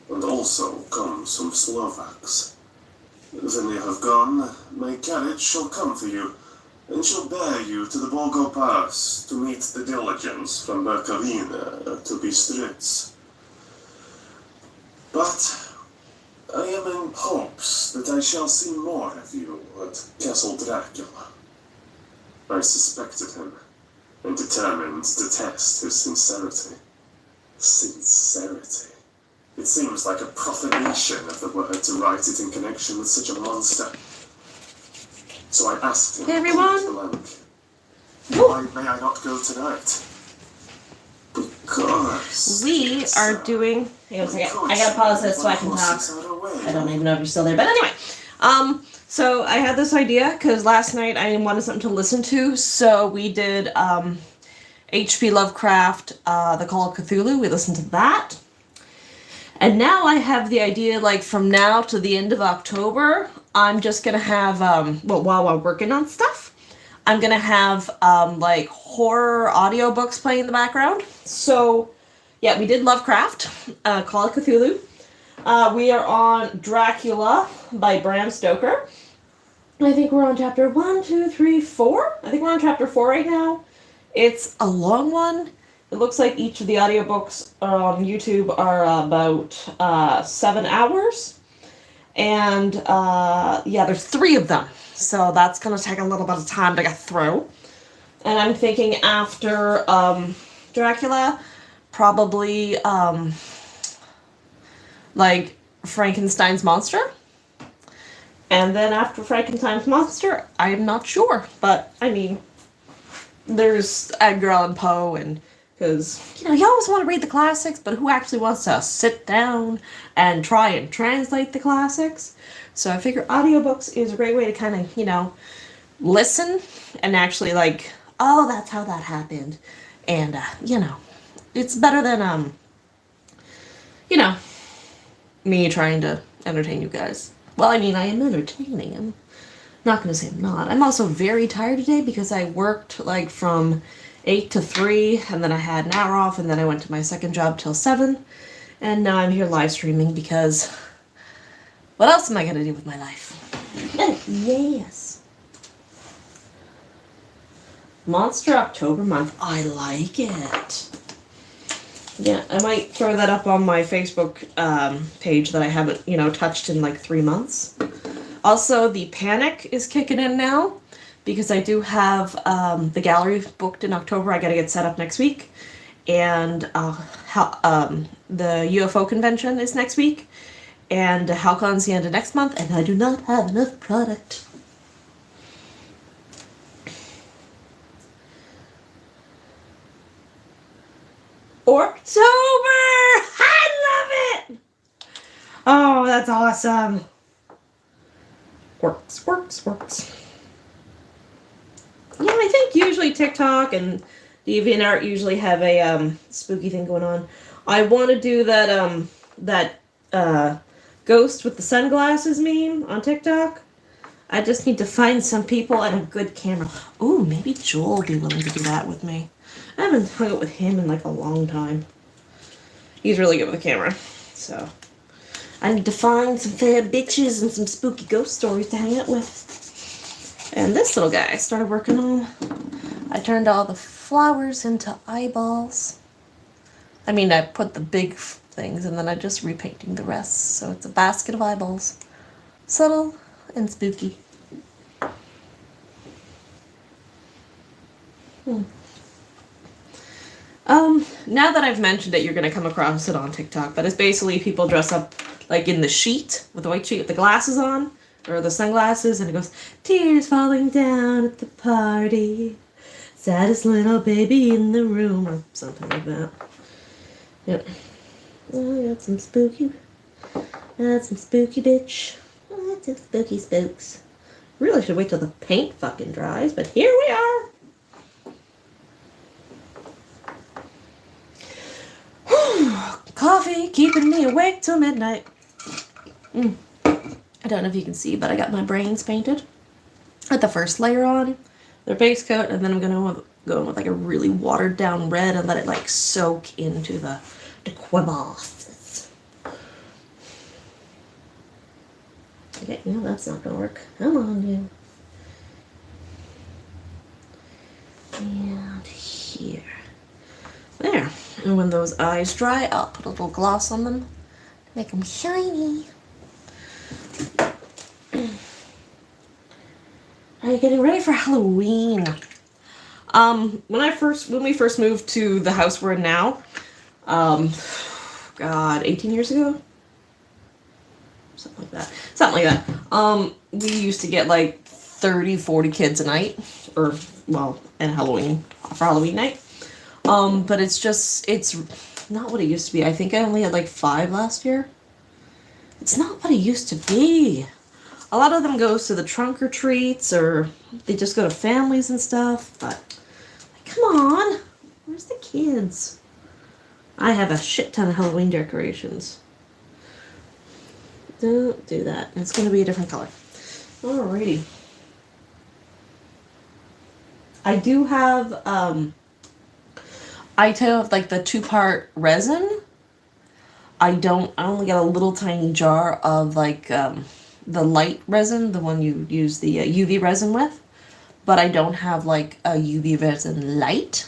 and also come some Slovaks. When they have gone, my carriage shall come for you, and shall bear you to the Borgo Pass to meet the diligence from Berkavina to Bistritz. But I am in hopes that I shall see more of you at Castle Dracula." I suspected him, and determined to test his sincerity. Sincerity. It seems like a profanation of the word to write it in connection with such a monster. So I asked him, "Hey everyone, blank, why may I not go tonight? Because we are doing." Hang on a second. I gotta pause this so I can talk. I don't even know if you're still there, but anyway. So I had this idea because last night I wanted something to listen to, so we did H.P. Lovecraft, The Call of Cthulhu. We listened to that. And now I have the idea, like, from now to the end of October, I'm just going to have, while I'm working on stuff, I'm going to have, like, horror audiobooks playing in the background. So, yeah, we did Lovecraft, Call of Cthulhu. We are on Dracula by Bram Stoker. I think we're on chapter 1, 2, 3, 4. I think we're on chapter 4 right now. It's a long one. It looks like each of the audiobooks on YouTube are about 7 hours. And yeah, there's 3 of them. So that's going to take a little bit of time to get through. And I'm thinking after Dracula, probably like Frankenstein's monster. And then after Frankenstein's monster, I'm not sure. But, I mean, there's Edgar Allan Poe and... Because, you know, you always want to read the classics, but who actually wants to sit down and try and translate the classics? So I figure audiobooks is a great way to kind of, you know, listen and actually like, oh, that's how that happened. And, you know, it's better than, you know, me trying to entertain you guys. Well, I mean, I am entertaining. I'm not going to say I'm not. I'm also very tired today because I worked, like, from 8 to 3, and then I had an hour off, and then I went to my second job till 7, and now I'm here live streaming because what else am I going to do with my life? Yes. Monster October month. I like it. Yeah, I might throw that up on my Facebook page that I haven't, you know, touched in like 3 months. Also, the Panic is kicking in now. Because I do have the gallery booked in October. I got to get set up next week. And the UFO convention is next week. And HalCon's the end of next month. And I do not have enough product. Or so awesome. Works. Yeah, I think usually TikTok and DeviantArt usually have a spooky thing going on. I want to do that ghost with the sunglasses meme on TikTok. I just need to find some people and a good camera. Ooh, maybe Joel will be willing to do that with me. I haven't hung out with him in like a long time. He's really good with the camera. So I need to find some fair bitches and some spooky ghost stories to hang out with. And this little guy I started working on. I turned all the flowers into eyeballs. I mean, I put the big things and then I just repainting the rest. So it's a basket of eyeballs. Subtle and spooky. Now that I've mentioned it, you're going to come across it on TikTok, but it's basically people dress up like in the sheet, with the white sheet with the glasses on, or the sunglasses, and it goes, tears falling down at the party, saddest little baby in the room, or something like that. Yep. Oh, I got some spooky bitch. Oh, some spooky spooks. Really should wait till the paint fucking dries, but here we are. Coffee keeping me awake till midnight. I don't know if you can see, but I got my brains painted. Got the first layer on, their base coat, and then I'm gonna go in with like a really watered down red and let it like soak into the crevices. Okay, no, that's not gonna work. Come on, you. And here. There. And when those eyes dry, I'll put a little gloss on them to make them shiny. Are you getting ready for Halloween? When we first moved to the house we're in now, God, 18 years ago? Something like that. We used to get like 30, 40 kids a night, and Halloween, for Halloween night. But it's not what it used to be. I think I only had like 5 last year. It's not what it used to be. A lot of them goes to the trunk or treats, or they just go to families and stuff, but like, come on, where's the kids? I have a shit ton of Halloween decorations. Don't do that. It's going to be a different color. Alrighty. I do have, I have like the 2-part resin. I only got a little tiny jar of like, the light resin, the one you use the UV resin with, but I don't have like a UV resin light.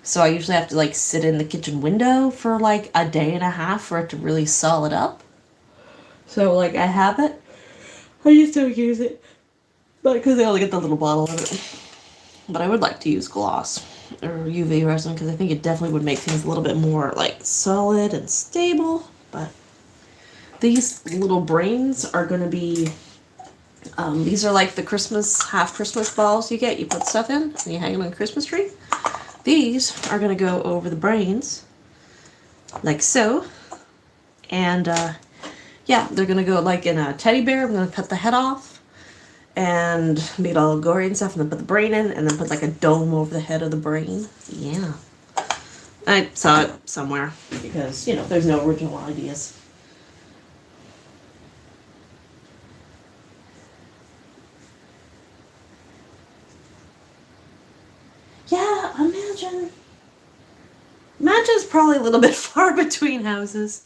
So I usually have to like sit in the kitchen window for like a day and a half for it to really solid up. So like I have it. I just don't use it, but because I only get the little bottle of it. But I would like to use gloss or UV resin because I think it definitely would make things a little bit more like solid and stable. But these little brains are going to be, these are like the half Christmas balls you get. You put stuff in and you hang them on a Christmas tree. These are going to go over the brains, like so. And, yeah, they're going to go like in a teddy bear. I'm going to cut the head off and make it all gory and stuff, and then put the brain in, and then put like a dome over the head of the brain. Yeah. I saw it somewhere because, there's no original ideas. Yeah, Imagine's probably a little bit far between houses.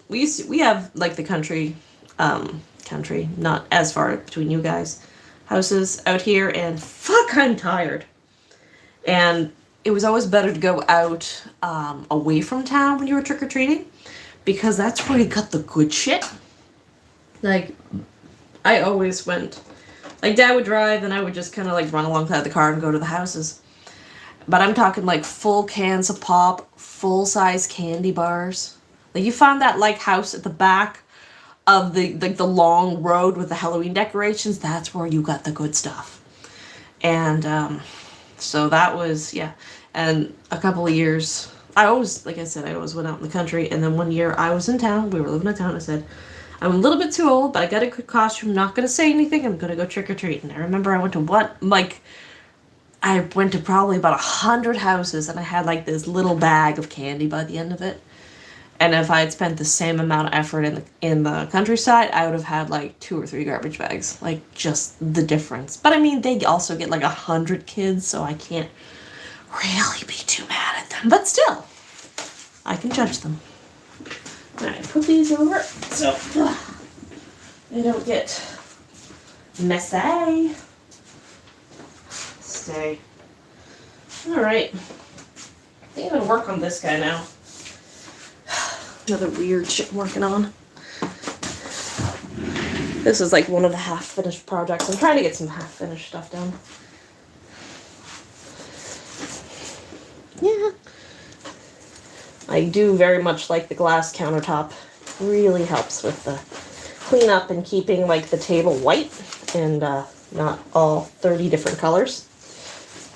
We have like the country, not as far between you guys, houses out here, and fuck, I'm tired. And it was always better to go out away from town when you were trick-or-treating, because that's where you got the good shit. Like, I always went, like, Dad would drive, and I would just kind of like run alongside the car and go to the houses. But I'm talking like full cans of pop, full-size candy bars. Like, you found that like house at the back of the long road with the Halloween decorations. That's where you got the good stuff. And so that was, yeah. And a couple of years, like I said, I always went out in the country. And then one year I was in town. We were living in town. I said, I'm a little bit too old, but I got a good costume. Not gonna say anything. I'm gonna go trick or treating. I remember I went to probably about 100 houses, and I had like this little bag of candy by the end of it. And if I had spent the same amount of effort in the countryside, I would have had like 2 or 3 garbage bags. Like, just the difference. But I mean, they also get like 100 kids, so I can't really be too mad at them. But still, I can judge them. Alright, put these over so they don't get messy. Stay. Alright. I think I'm gonna work on this guy now. Another weird shit I'm working on. This is like one of the half-finished projects. I'm trying to get some half-finished stuff done. Yeah. I do very much like the glass countertop. Really helps with the cleanup and keeping like the table white and not all 30 different colors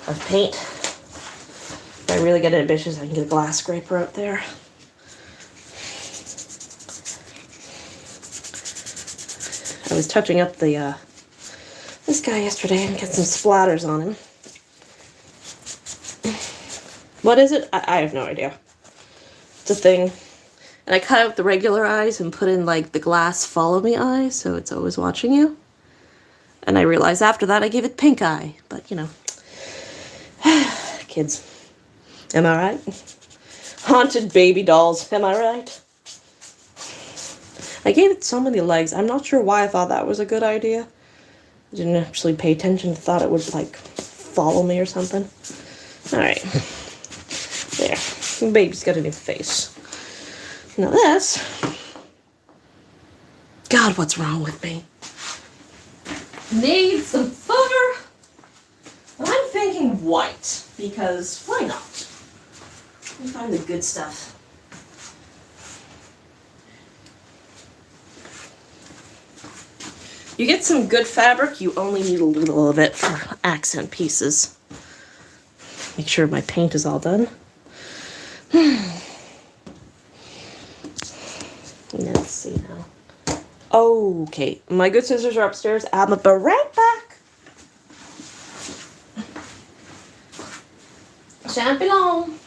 of paint. If I really get ambitious, I can get a glass scraper out there. I was touching up the this guy yesterday and get some splatters on him. What is it? I have no idea. It's a thing. And I cut out the regular eyes and put in like the glass follow me eyes, so it's always watching you. And I realized after that I gave it pink eye, but you know. Kids. Am I right? Haunted baby dolls. Am I right? I gave it so many legs. I'm not sure why I thought that was a good idea. I didn't actually pay attention. Thought it would, like, follow me or something. Alright. There. The baby's got a new face. Now this... God, what's wrong with me? Needs some footer. And I'm thinking white, because why not? Let me find the good stuff. You get some good fabric, you only need a little of it for accent pieces. Make sure my paint is all done. Let's see now. Okay, my good scissors are upstairs. I'll be right back. Shan't be long.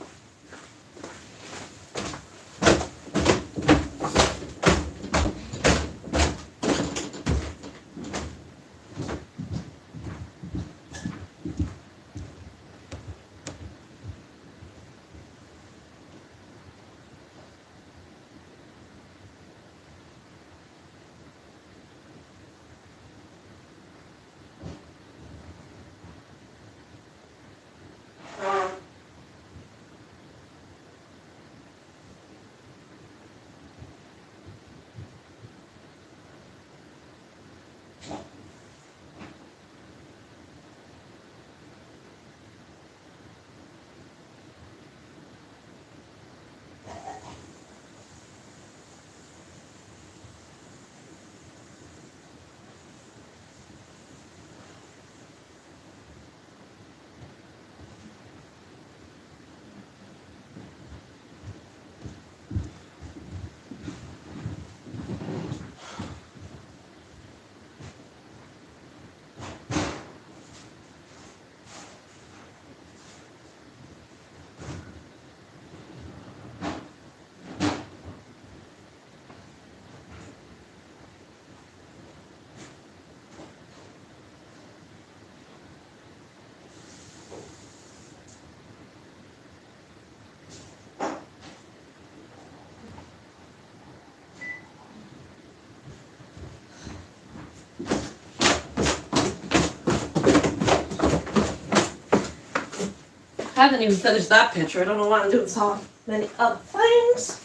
I haven't even finished that picture. I don't know why I'm doing so many other things.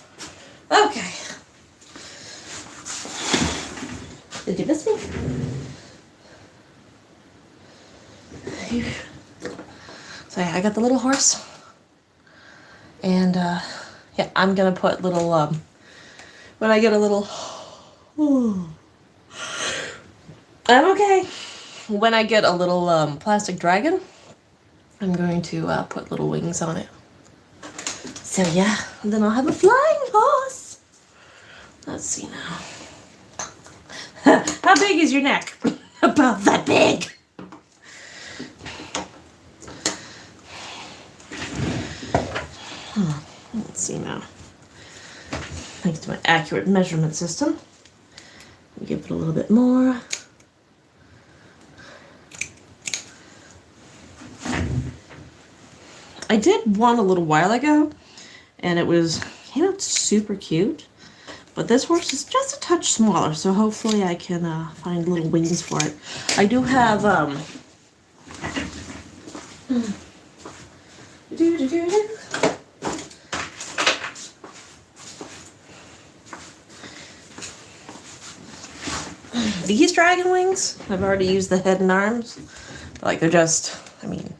Okay. Did you miss me? So yeah, I got the little horse. And yeah, I'm gonna put little when I get a little I'm okay. When I get a little plastic dragon, I'm going to put little wings on it. So yeah, and then I'll have a flying horse. Let's see now. How big is your neck? About that big. Let's see now. Thanks to my accurate measurement system. Give it a little bit more. I did one a little while ago, and it came out super cute. But this horse is just a touch smaller, so hopefully I can find little wings for it. I do have these dragon wings. I've already used the head and arms. Like, they're just, I mean,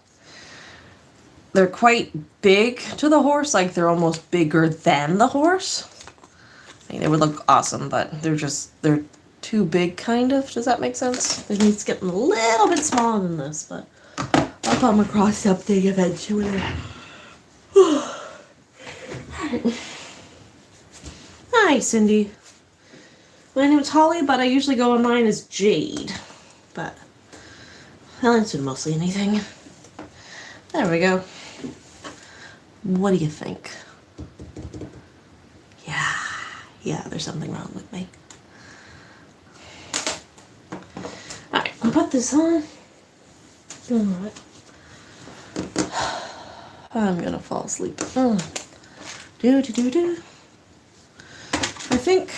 they're quite big to the horse. Like, they're almost bigger than the horse. I mean, they would look awesome, but they're too big, kind of. Does that make sense? It needs to get a little bit smaller than this, but I'll come across something eventually. Hi, Cindy. My name is Holly, but I usually go online as Jade. But I'll answer mostly anything. There we go. What do you think? Yeah, there's something wrong with me. Alright, I'll put this on. Alright. I'm gonna fall asleep. I think,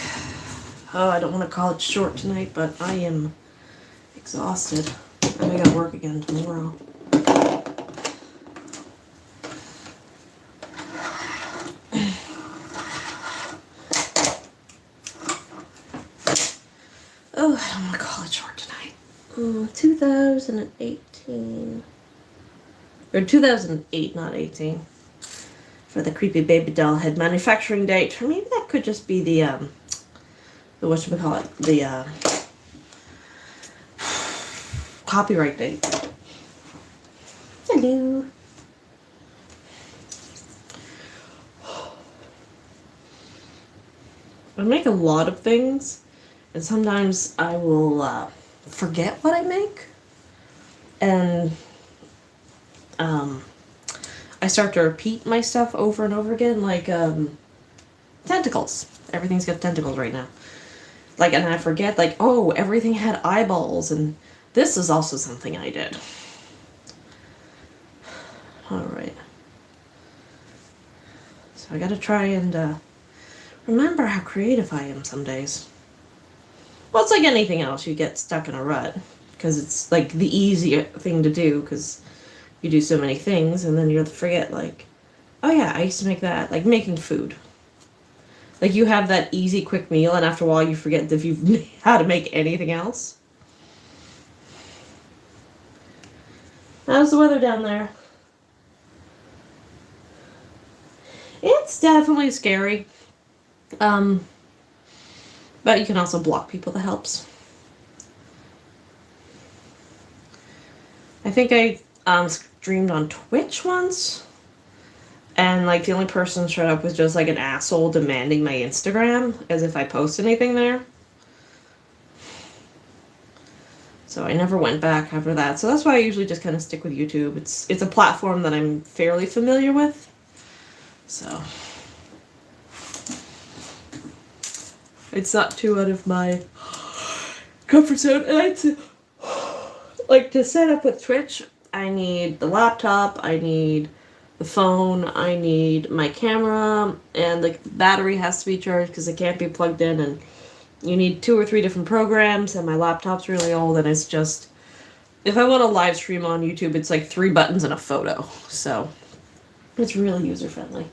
I don't want to call it short tonight, but I am exhausted. And I gotta work again tomorrow. Oh, I don't want to call it short tonight. 2018. Or 2008, not 18. For the creepy baby doll head manufacturing date. Or maybe that could just be the whatchamacallit, the copyright date. Hello. I make a lot of things, and sometimes I will forget what I make, and I start to repeat my stuff over and over again, like tentacles. Everything's got tentacles right now. Like, and I forget, like, oh, everything had eyeballs, and this is also something I did. Alright. So I gotta try and remember how creative I am some days. Well, it's like anything else. You get stuck in a rut. Because it's, like, the easy thing to do, because you do so many things, and then you forget, like, oh yeah, I used to make that. Like, making food. Like, you have that easy, quick meal, and after a while you forget if you've how to make anything else. How's the weather down there? It's definitely scary. But you can also block people, that helps. I think I streamed on Twitch once. And, like, the only person showed up was just, like, an asshole demanding my Instagram, as if I post anything there. So I never went back after that. So that's why I usually just kind of stick with YouTube. It's a platform that I'm fairly familiar with. So it's not too out of my comfort zone. And to set up with Twitch, I need the laptop, I need the phone, I need my camera, and the battery has to be charged because it can't be plugged in, and you need 2 or 3 different programs, and my laptop's really old, and it's just, if I want to live stream on YouTube, it's like 3 buttons and a photo, so it's really user-friendly.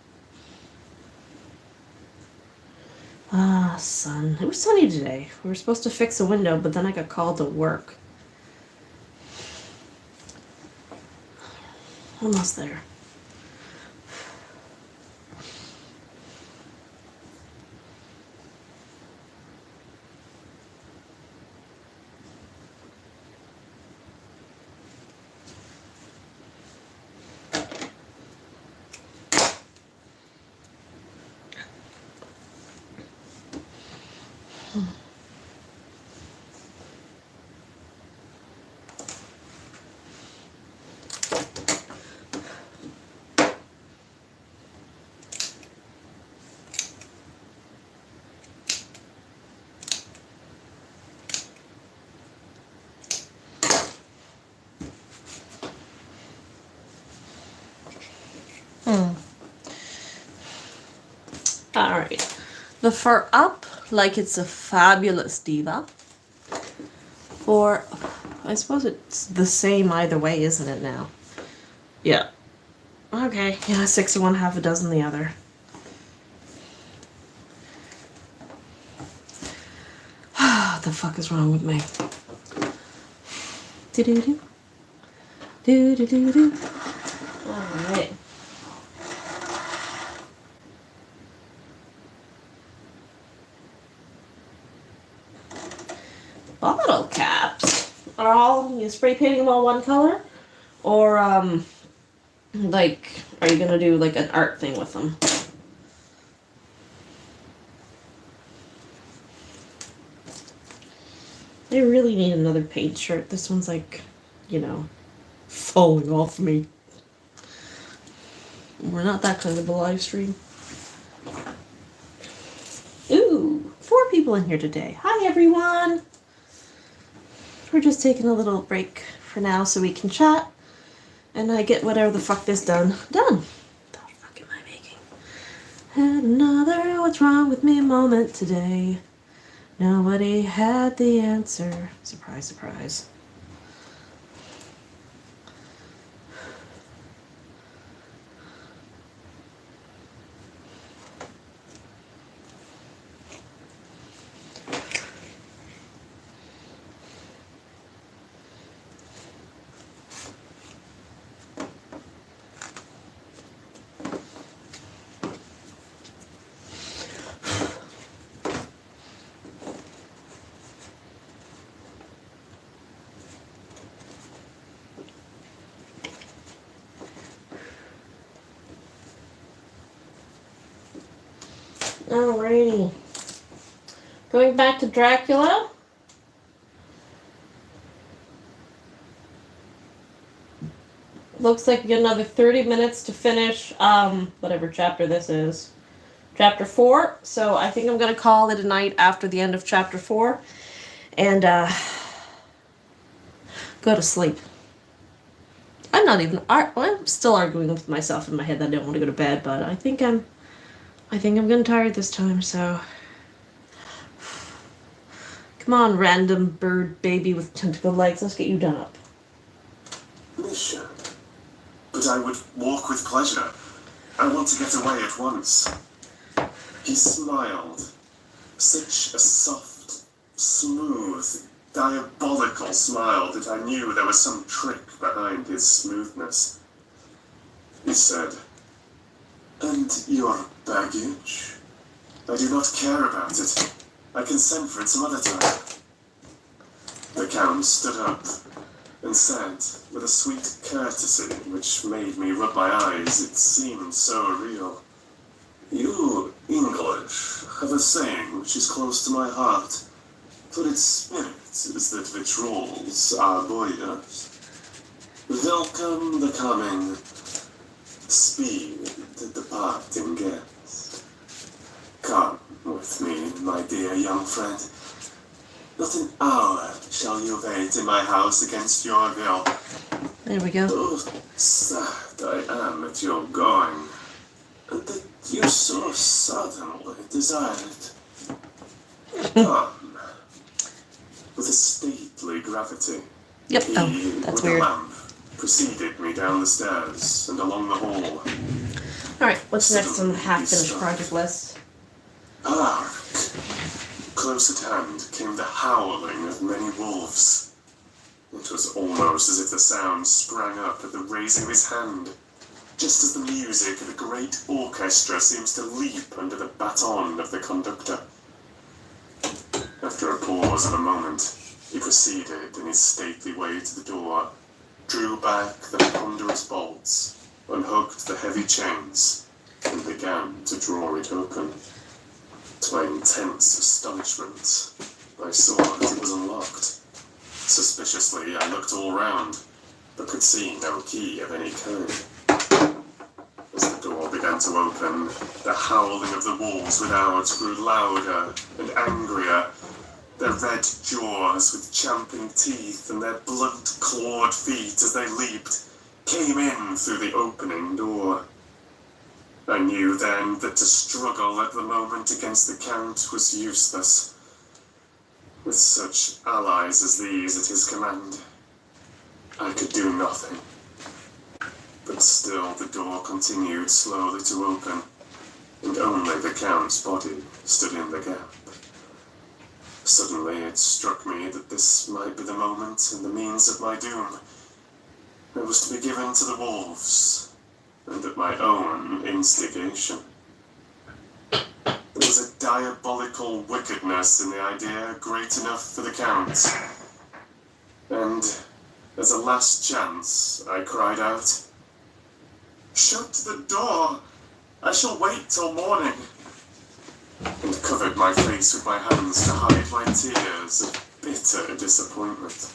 Ah, sun. It was sunny today. We were supposed to fix a window, but then I got called to work. Almost there. Alright. The fur up, like it's a fabulous diva. For, I suppose it's the same either way, isn't it now? Yeah. Okay, yeah, 6 of one, half a dozen the other. What the fuck is wrong with me? Do-do-do. Do-do-do-do. Alright. Bottle caps are all, you spray painting them all one color? Or, like, are you gonna do like an art thing with them? I really need another paint shirt. This one's like, you know, falling off me. We're not that kind of a live stream. Ooh, 4 people in here today. Hi, everyone. We're just taking a little break for now so we can chat. And I get whatever the fuck this done. Done. What the fuck am I making? Had another what's wrong with me moment today. Nobody had the answer. Surprise, surprise. Alrighty. Going back to Dracula. Looks like we get another 30 minutes to finish whatever chapter this is. Chapter 4. So I think I'm going to call it a night after the end of chapter 4. And go to sleep. I'm still arguing with myself in my head that I don't want to go to bed, but I think I'm getting tired this time, so. Come on, random bird baby with tentacle legs. Let's get you done up. Mission. But I would walk with pleasure. I want to get away at once. He smiled. Such a soft, smooth, diabolical smile that I knew there was some trick behind his smoothness. He said, "And your baggage? I do not care about it. I can send for it some other time." The Count stood up and said, with a sweet courtesy which made me rub my eyes, it seemed so real, "You English have a saying which is close to my heart, for its spirit is that vitriols are boyars. Welcome the coming, speed the departing guest. Come with me, my dear young friend. Not an hour shall you wait in my house against your will. There we go. Oh, sad I am at your going, and that you so suddenly desire it. Come." With a stately gravity, Yep. he, Oh, that's with weird. a lamp, preceded me down the stairs and along the hall. Alright, what's next on the half-finished project list? Hark! Close at hand came the howling of many wolves. It was almost as if the sound sprang up at the raising of his hand, just as the music of a great orchestra seems to leap under the baton of the conductor. After a pause of a moment, he proceeded in his stately way to the door, drew back the ponderous bolts, unhooked the heavy chains, and began to draw it open. To my intense astonishment, I saw that it was unlocked. Suspiciously, I looked all round, but could see no key of any kind. As the door began to open, the howling of the wolves without grew louder and angrier. Their red jaws with champing teeth and their blood-clawed feet as they leaped came in through the opening door. I knew then that to struggle at the moment against the Count was useless. With such allies as these at his command, I could do nothing. But still the door continued slowly to open, and only the Count's body stood in the gap. Suddenly it struck me that this might be the moment and the means of my doom. I was to be given to the wolves, and at my own instigation. There was a diabolical wickedness in the idea great enough for the Count. And, as a last chance, I cried out, "Shut the door! I shall wait till morning!" and covered my face with my hands to hide my tears of bitter disappointment.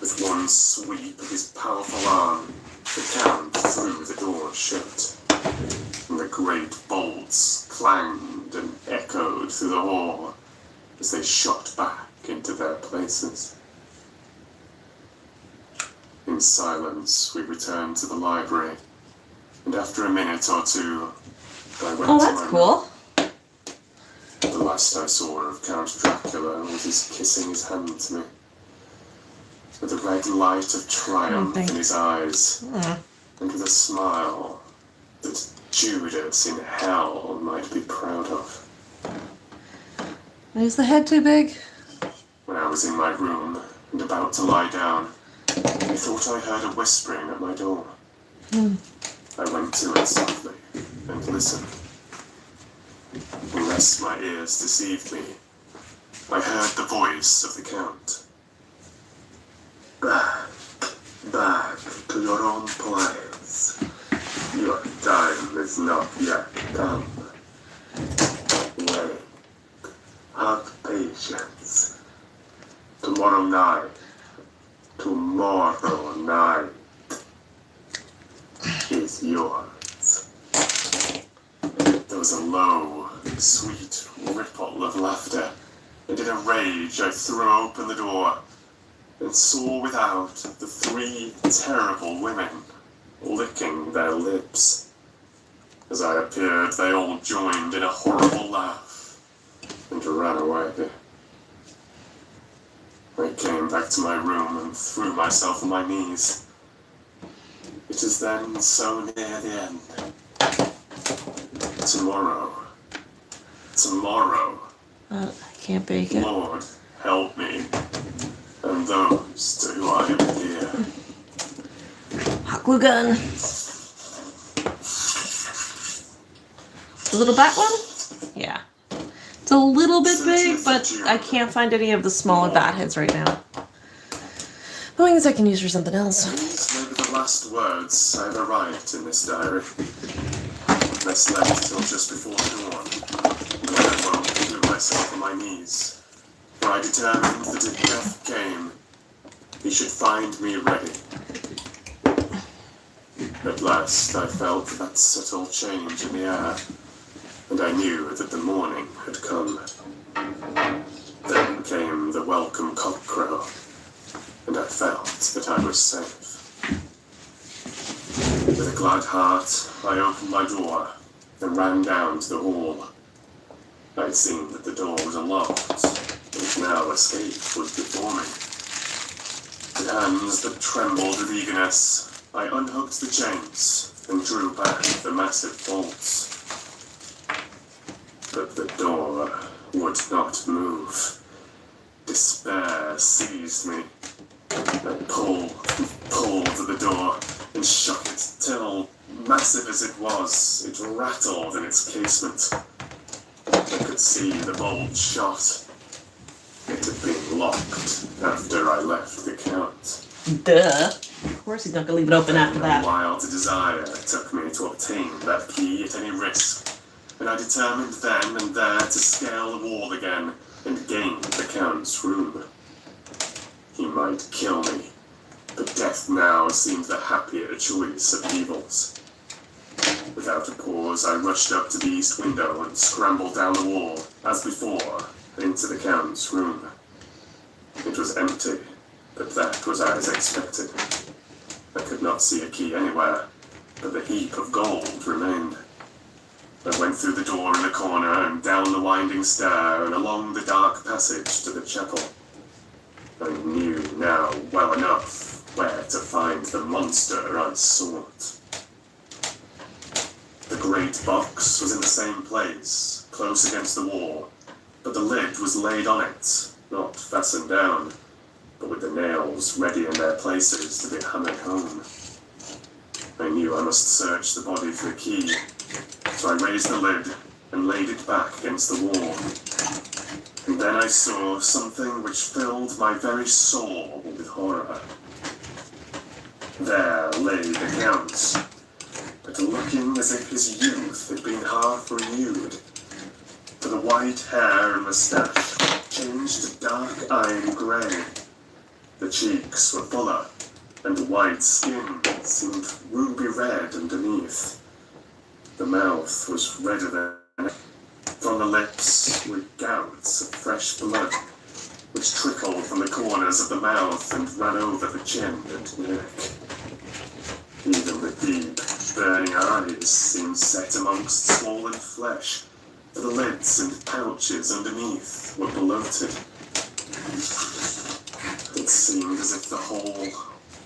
With one sweep of his powerful arm, the Count threw the door shut, and the great bolts clanged and echoed through the hall as they shot back into their places. In silence, we returned to the library, and after a minute or two, I went Oh, to that's my cool. The last I saw of Count Dracula was his kissing his hand to me, with a red light of triumph in his eyes, and with a smile that Judas in hell might be proud of. Is the head too big? When I was in my room and about to lie down, I thought I heard a whispering at my door. I went to it softly and listened. Unless my ears deceived me, I heard the voice of the Count. Back to your own place. Your time is not yet come. Wait. Have patience. Tomorrow night is yours. There was a low, sweet ripple of laughter, and in a rage I threw open the door and saw without the three terrible women licking their lips. As I appeared, they all joined in a horrible laugh and ran away. I came back to my room and threw myself on my knees. It is then so near the end. Tomorrow, I can't bake it. Lord, help me, and those to whom I am dear. Hot glue gun. The little bat one? Yeah. It's a little bit big, but I can't find any of the smaller bat heads right now. The wings I can use for something else. These may be the last words I ever write in this diary. I slept till just before dawn, and when I woke, threw myself on my knees, for I determined that if death came, he should find me ready. At last I felt that subtle change in the air, and I knew that the morning had come. Then came the welcome cockcrow, and I felt that I was safe. With a glad heart, I opened my door and ran down to the hall. I had seen that the door was unlocked, and now escape was before me. With hands that trembled with eagerness, I unhooked the chains and drew back the massive bolts. But the door would not move. Despair seized me. I pulled at the door and shook it till, massive as it was, it rattled in its casement. I could see the bolt shot. It had been locked after I left the Count. Duh. Of course he's not gonna leave it open after A that. wild desire took me to obtain that key at any risk, and I determined then and there to scale the wall again and gain the Count's room. He might kill me, but death now seemed the happier choice of evils. Without a pause, I rushed up to the east window and scrambled down the wall, as before, into the Count's room. It was empty, but that was as expected. I could not see a key anywhere, but the heap of gold remained. I went through the door in the corner and down the winding stair and along the dark passage to the chapel. I knew now well enough where to find the monster I sought. The great box was in the same place, close against the wall, but the lid was laid on it, not fastened down, but with the nails ready in their places to be hammered home. I knew I must search the body for the key, so I raised the lid and laid it back against the wall. And then I saw something which filled my very soul with horror. There lay the Count, but looking as if his youth had been half renewed, for the white hair and moustache changed to dark iron grey. The cheeks were fuller, and the white skin seemed ruby red underneath. The mouth was redder than from the lips were gouts of fresh blood, which trickled from the corners of the mouth and ran over the chin and neck. Even the deep, burning eyes seemed set amongst swollen flesh, for the lids and pouches underneath were bloated. It seemed as if the whole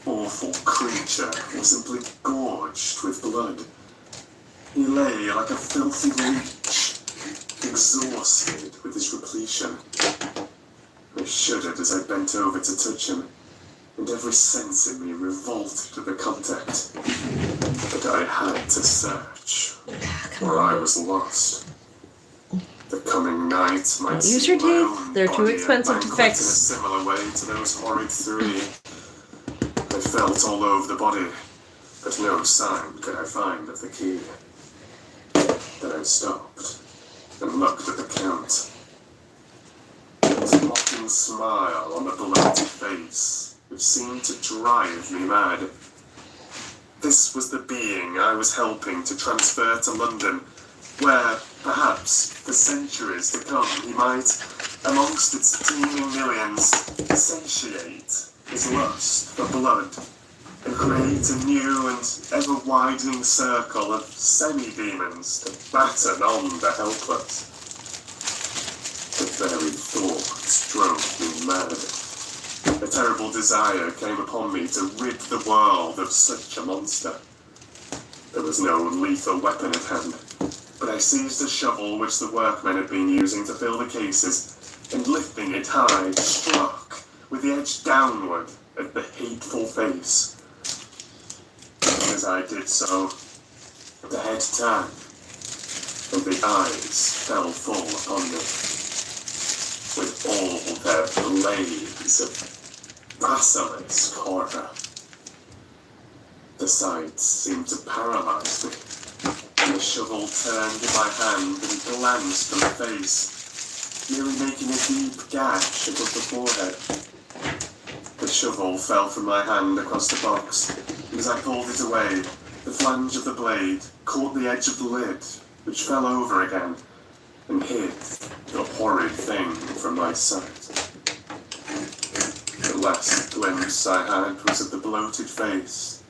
awful creature was simply gorged with blood. He lay like a filthy leech, exhausted with his repletion. I shuddered as I bent over to touch him, and every sense in me revolted at the contact. But I had to search, or I was lost. The coming night might Use see your my teeth. own They're too body expensive to mangled fix. in a similar way to those horrid three. I felt all over the body, but no sign could I find of the key. Then I stopped and looked at the Count. There was a mocking smile on the bloated face, which seemed to drive me mad. This was the being I was helping to transfer to London, where, perhaps, for centuries to come, he might, amongst its teeming millions, satiate his lust for blood, and create a new and ever-widening circle of semi-demons to batten on the helpless. The very thought drove me mad. A terrible desire came upon me to rid the world of such a monster. There was no lethal weapon at hand, but I seized a shovel which the workmen had been using to fill the cases, and lifting it high, struck with the edge downward at the hateful face. As I did so, the head turned, and the eyes fell full upon me, with all their blaze of basilisk horror. The sight seemed to paralyze me, and the shovel turned in my hand and glanced from the face, nearly making a deep gash above the forehead. The shovel fell from my hand across the box, and as I pulled it away, the flange of the blade caught the edge of the lid, which fell over again, and hid the horrid thing from my sight. The last glimpse I had was of the bloated face,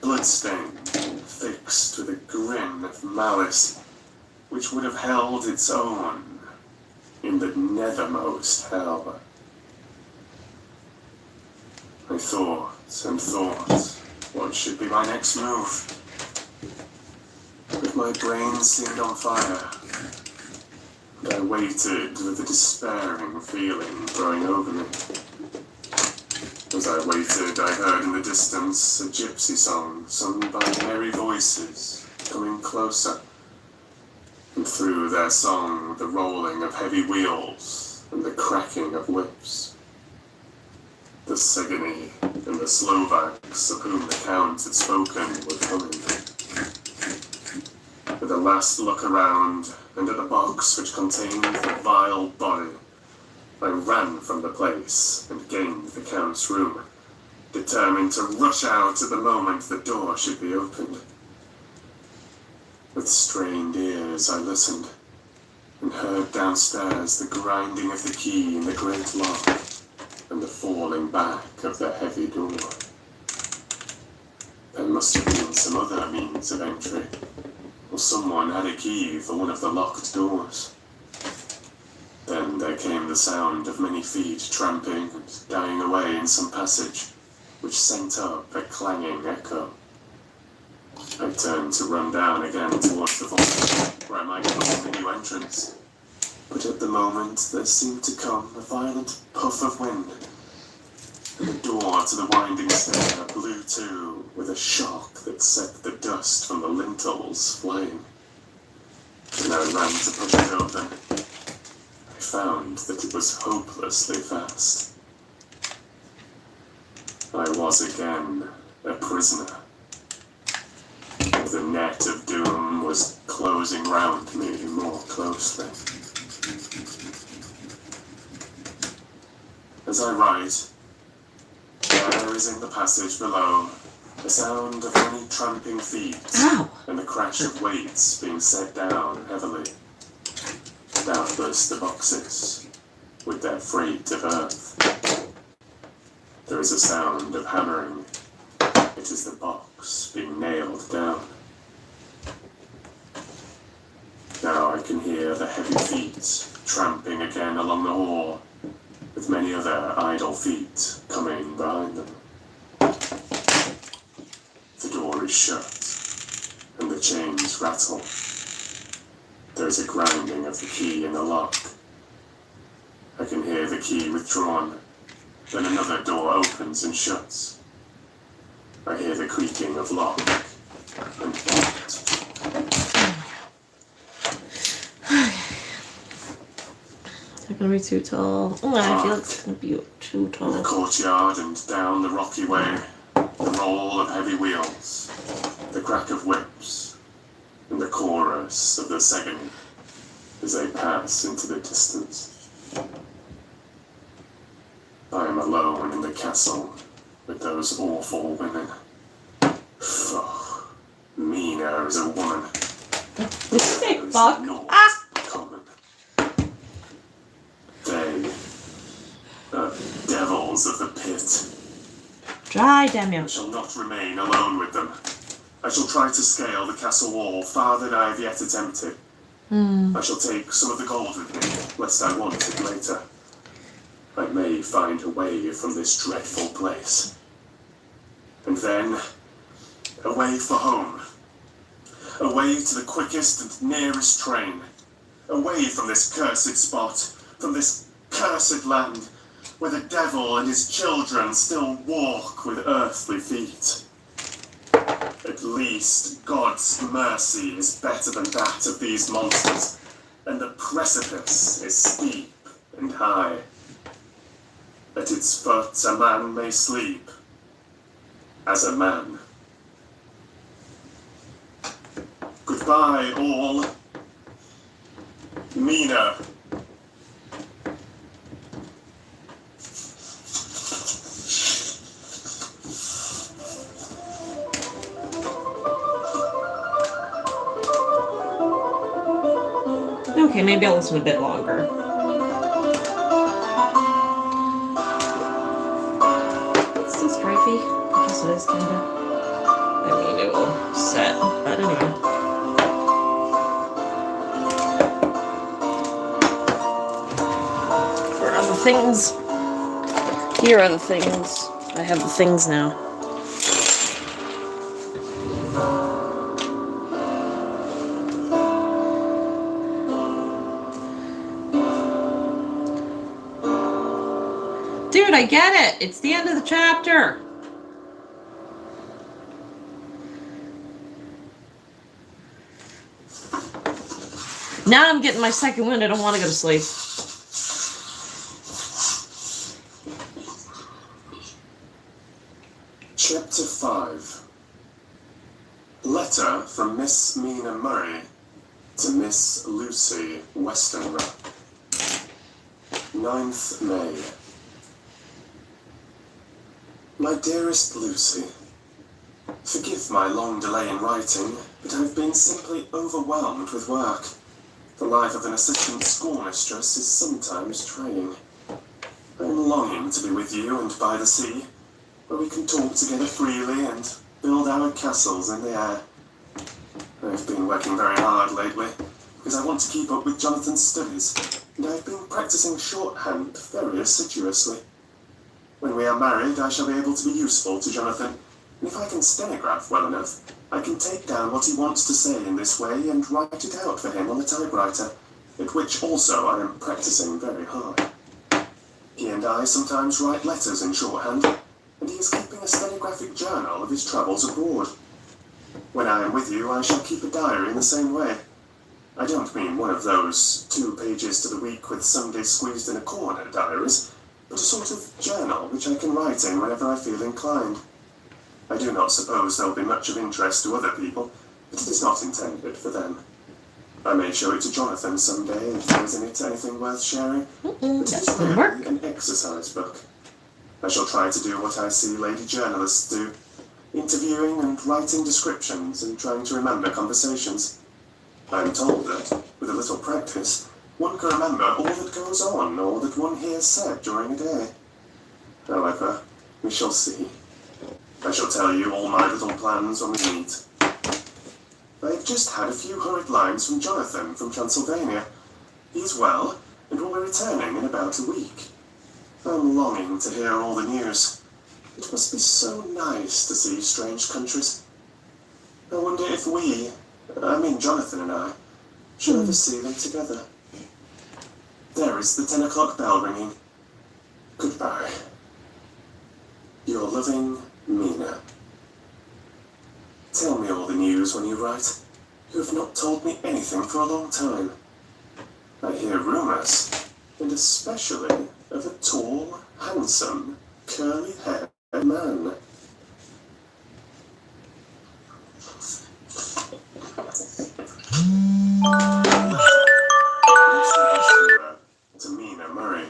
bloodstained and fixed with a grin of malice, which would have held its own in the nethermost hell. I thought and thought, what should be my next move? But my brain seemed on fire, and I waited with a despairing feeling growing over me. As I waited, I heard in the distance a gypsy song sung by merry voices coming closer, and through their song the rolling of heavy wheels and the cracking of whips. The Segani and the Slovaks of whom the Count had spoken were coming. With a last look around and at the box which contained the vile body, I ran from the place and gained the Count's room, determined to rush out at the moment the door should be opened. With strained ears I listened, and heard downstairs the grinding of the key in the great lock, and the falling back of the heavy door. Then must have been some other means of entry, or someone had a key for one of the locked doors. Then there came the sound of many feet tramping and dying away in some passage, which sent up a clanging echo. I turned to run down again towards the vault, where I might find a new entrance. But at the moment there seemed to come a violent puff of wind, and the door to the winding stair blew to with a shock that set the dust from the lintels flying. And I ran to push it open. I found that it was hopelessly fast. I was again a prisoner. The net of doom was closing round me more closely. As I write, there is in the passage below the sound of many tramping feet. Ow. And the crash of weights being set down heavily. Doubtless the boxes, with their freight of earth. There is a sound of hammering. It is the box being nailed down. Now I can hear the heavy feet tramping again along the hall, with many other idle feet coming behind them. The door is shut, and the chains rattle. There is a grinding of the key in the lock. I can hear the key withdrawn. Then another door opens and shuts. I hear the creaking of lock and bolt. They're gonna be too tall. Oh, I feel it's gonna be too In the tall. courtyard and down the rocky way, the roll of heavy wheels, the crack of whips, and the chorus of the singing as they pass into the distance. I am alone in the castle with those awful women. Oh, Mina is a woman. Did you say There is fuck? naught Ah! common. They are devils of the pit. Dry, damn you. I shall not remain alone with them. I shall try to scale the castle wall farther than I have yet attempted. I shall take some of the gold with me, lest I want it later. I may find a way from this dreadful place. And then, away for home. Away to the quickest and nearest train. Away from this cursed spot, from this cursed land, where the devil and his children still walk with earthly feet. At least God's mercy is better than that of these monsters, and the precipice is steep and high. At its foot a man may sleep, as a man. Goodbye, all. Mina. Okay, maybe I'll listen a bit longer. It's still stripey. I guess it is kinda. I mean, it will set, but anyway. Where are the things? Here are the things. I have the things now. Dude, I get it. It's the end of the chapter. Now I'm getting my second wind. I don't want to go to sleep. Chapter 5. Letter from Miss Mina Murray to Miss Lucy Westenra. 9th May. My dearest Lucy, forgive my long delay in writing, but I've been simply overwhelmed with work. The life of an assistant schoolmistress is sometimes trying. I am longing to be with you and by the sea, where we can talk together freely and build our castles in the air. I've been working very hard lately, because I want to keep up with Jonathan's studies, and I've been practicing shorthand very assiduously. When we are married, I shall be able to be useful to Jonathan, and if I can stenograph well enough, I can take down what he wants to say in this way and write it out for him on the typewriter, at which also I am practicing very hard. He and I sometimes write letters in shorthand, and he is keeping a stenographic journal of his travels abroad. When I am with you, I shall keep a diary in the same way. I don't mean one of those 2 pages to the week with Sunday squeezed in a corner diaries, but a sort of journal which I can write in whenever I feel inclined. I do not suppose there will be much of interest to other people, but it is not intended for them. I may show it to Jonathan someday if there is in it anything worth sharing, but it is really an exercise book. I shall try to do what I see lady journalists do, interviewing and writing descriptions and trying to remember conversations. I am told that, with a little practice, one can remember all that goes on or that one hears said during a day. However, we shall see. I shall tell you all my little plans when we meet. I have just had a few hurried lines from Jonathan from Transylvania. He's well, and will be returning in about a week. I'm longing to hear all the news. It must be so nice to see strange countries. I wonder if Jonathan and I, shall ever see them together. There is the 10 o'clock bell ringing. Goodbye. Your loving Mina. Tell me all the news when you write. You have not told me anything for a long time. I hear rumours, and especially of a tall, handsome, curly-haired man. To Mina Murray.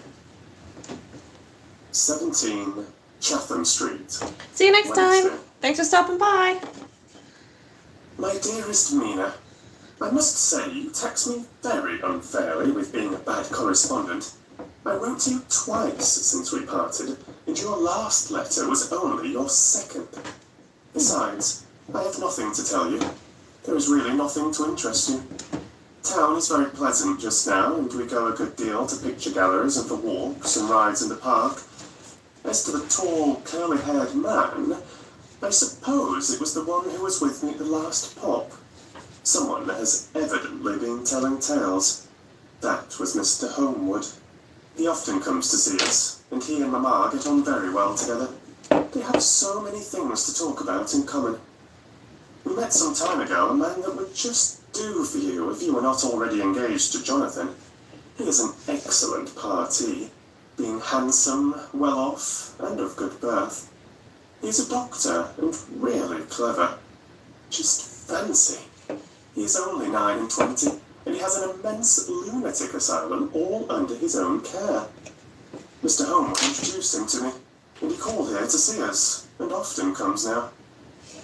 17 Chatham Street. See you next Wednesday. time. Thanks for stopping by. My dearest Mina, I must say you tax me very unfairly with being a bad correspondent. I wrote to you twice since we parted, and your last letter was only your second. Besides, I have nothing to tell you. There is really nothing to interest you. Town is very pleasant just now, and we go a good deal to picture galleries and for walks and rides in the park. As to the tall, curly-haired man, I suppose it was the one who was with me at the last pop. Someone has evidently been telling tales. That was Mr. Homewood. He often comes to see us, and he and Mamma get on very well together. They have so many things to talk about in common. We met some time ago a man that would just do for you if you were not already engaged to Jonathan. He is an excellent parti, being handsome, well off, and of good birth. He is a doctor, and really clever. Just fancy. He is only 9 and 20, and he has an immense lunatic asylum all under his own care. Mr. Homewood introduced him to me, and he called here to see us, and often comes now.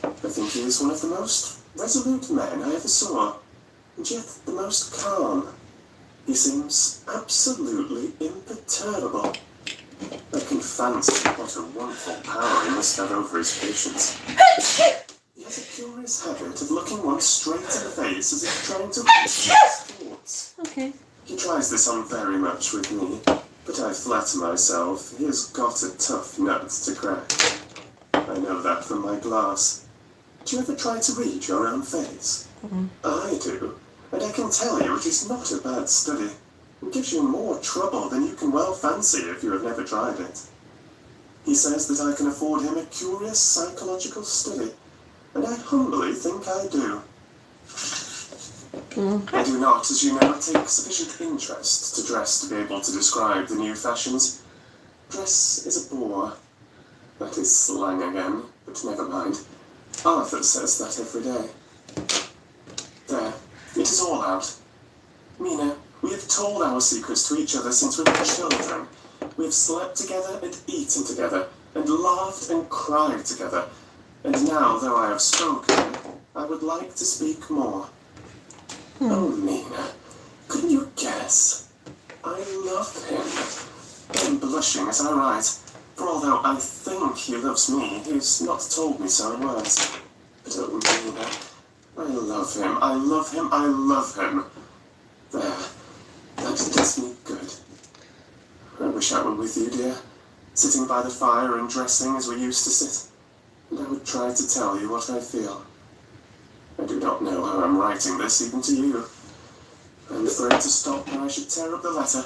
I think he is one of the most resolute men I ever saw, and yet the most calm. He seems absolutely imperturbable. I can fancy what a wonderful power he must have over his patients. He has a curious habit of looking one straight in the face as if trying to read his thoughts. Okay. He tries this on very much with me, but I flatter myself he has got a tough nut to crack. I know that from my glass. Do you ever try to read your own face? I do, and I can tell you it is not a bad study. It gives you more trouble than you can well fancy if you have never tried it. He says that I can afford him a curious psychological study, and I humbly think I do. I do not, as you know, take sufficient interest to dress to be able to describe the new fashions. Dress is a bore. That is slang again, but never mind. Arthur says that every day. There, it is all out. Mina, we have told our secrets to each other since we were children. We have slept together and eaten together, and laughed and cried together. And now, though I have spoken, I would like to speak more. Oh, Mina, couldn't you guess? I love him. I am blushing as I write. For although I think he loves me, he's not told me so in words. But oh, Mina, I love him, I love him, I love him. There, that does me good. I wish I were with you, dear, sitting by the fire and dressing as we used to sit, and I would try to tell you what I feel. I do not know how I'm writing this, even to you. I'm afraid to stop or I should tear up the letter.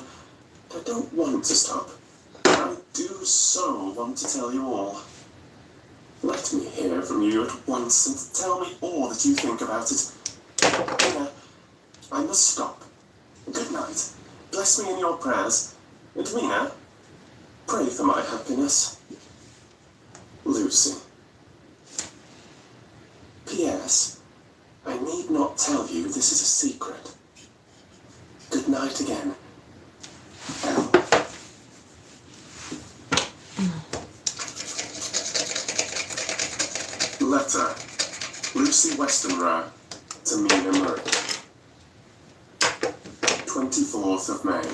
I don't want to stop. I do so want to tell you all. Let me hear from you at once and tell me all that you think about it. Mina, I must stop. Good night. Bless me in your prayers. And Mina, pray for my happiness. Lucy. P.S. I need not tell you this is a secret. Good night again. L. Letter. Lucy Westenra to Mina Murray. 24th of May.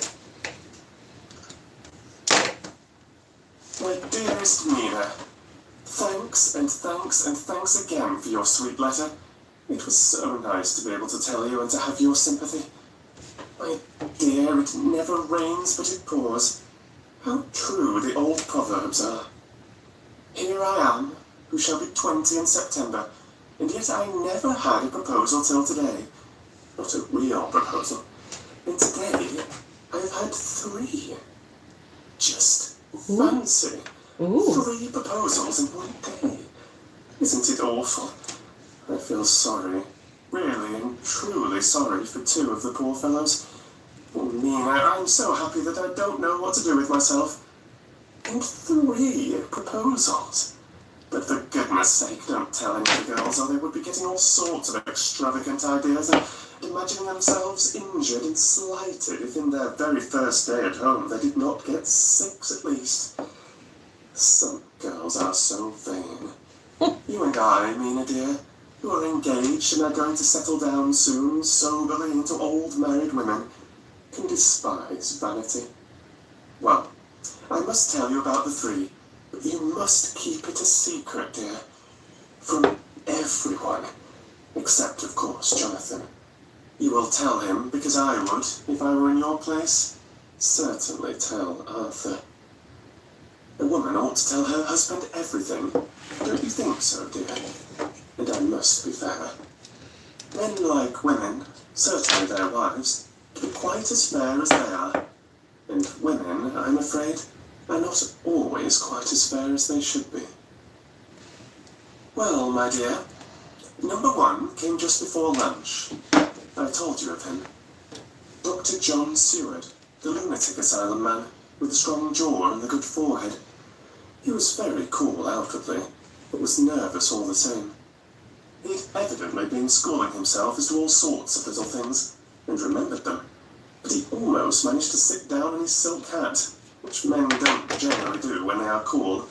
My dearest Mina, thanks and thanks and thanks again for your sweet letter. It was so nice to be able to tell you and to have your sympathy. My dear, it never rains but it pours. How true the old proverbs are. Here I am, who shall be 20 in September, and yet I never had a proposal till today. Not a real proposal. And today, I have had 3. Just fancy. Ooh. 3 proposals in one day. Isn't it awful? I feel sorry. Really and truly sorry for 2 of the poor fellows. Oh, Mina, I'm so happy that I don't know what to do with myself. And 3 proposals. But for goodness sake, don't tell any of the girls, or they would be getting all sorts of extravagant ideas and imagining themselves injured and slighted if in their very first day at home they did not get 6 at least. Some girls are so vain. You and I, Mina dear, who are engaged and are going to settle down soon, soberly into old married women, can despise vanity. Well, I must tell you about the 3, but you must keep it a secret, dear. From everyone. Except, of course, Jonathan. You will tell him, because I would, if I were in your place, certainly tell Arthur. A woman ought to tell her husband everything. Don't you think so, dear? And I must be fair. Men like women, certainly their wives, to be quite as fair as they are. And women, I'm afraid, are not always quite as fair as they should be. Well, my dear, number 1 came just before lunch. I told you of him. Dr. John Seward, the lunatic asylum man, with the strong jaw and the good forehead. He was very cool outwardly, but was nervous all the same. He'd evidently been schooling himself as to all sorts of little things, and remembered them. But he almost managed to sit down in his silk hat, which men don't generally do when they are cool.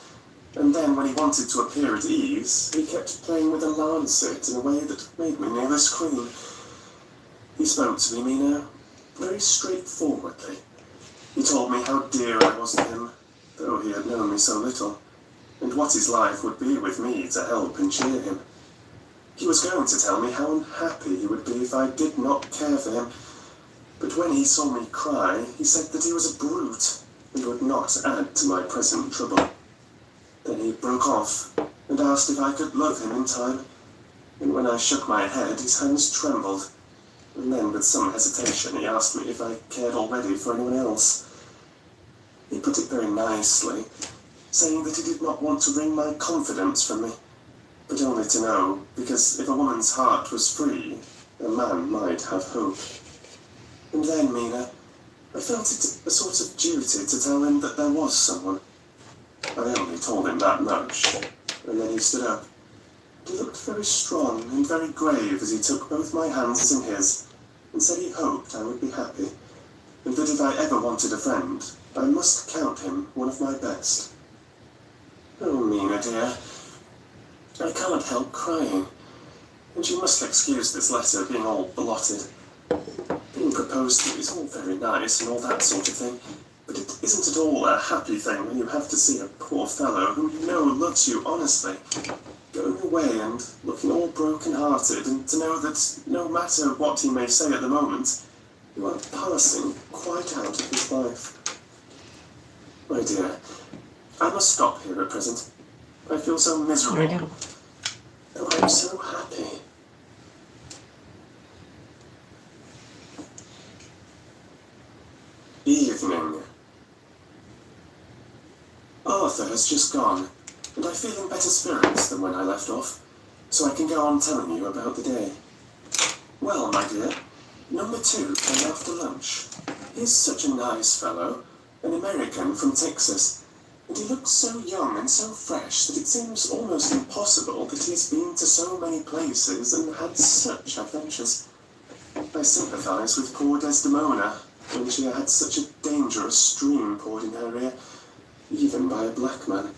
And then when he wanted to appear at ease, he kept playing with a lancet in a way that made me nearly scream. He spoke to me, Mina, very straightforwardly. He told me how dear I was to him, though he had known me so little, and what his life would be with me to help and cheer him. He was going to tell me how unhappy he would be if I did not care for him, but when he saw me cry, he said that he was a brute and would not add to my present trouble. Then he broke off and asked if I could love him in time, and when I shook my head, his hands trembled, and then with some hesitation he asked me if I cared already for anyone else. He put it very nicely, saying that he did not want to wring my confidence from me, but only to know, because if a woman's heart was free, a man might have hope. And then, Mina, I felt it a sort of duty to tell him that there was someone. I only told him that much, and then he stood up. He looked very strong and very grave as he took both my hands in his, and said he hoped I would be happy, and that if I ever wanted a friend, I must count him one of my best. Oh, Mina dear, I can't help crying, and you must excuse this letter being all blotted. Being proposed to is all very nice and all that sort of thing, but it it isn't at all a happy thing when you have to see a poor fellow whom you know loves you honestly going away and looking all broken-hearted, and to know that no matter what he may say at the moment, you are passing quite out of his life. My dear, I must stop here at present. I feel so miserable. There we go. Though I'm so happy. Evening. Arthur has just gone, and I feel in better spirits than when I left off, so I can go on telling you about the day. Well, my dear, number 2 came after lunch. He's such a nice fellow, an American from Texas, and he looks so young and so fresh that it seems almost impossible that he's been to so many places and had such adventures. I sympathize with poor Desdemona when she had such a dangerous stream poured in her ear, even by a black man.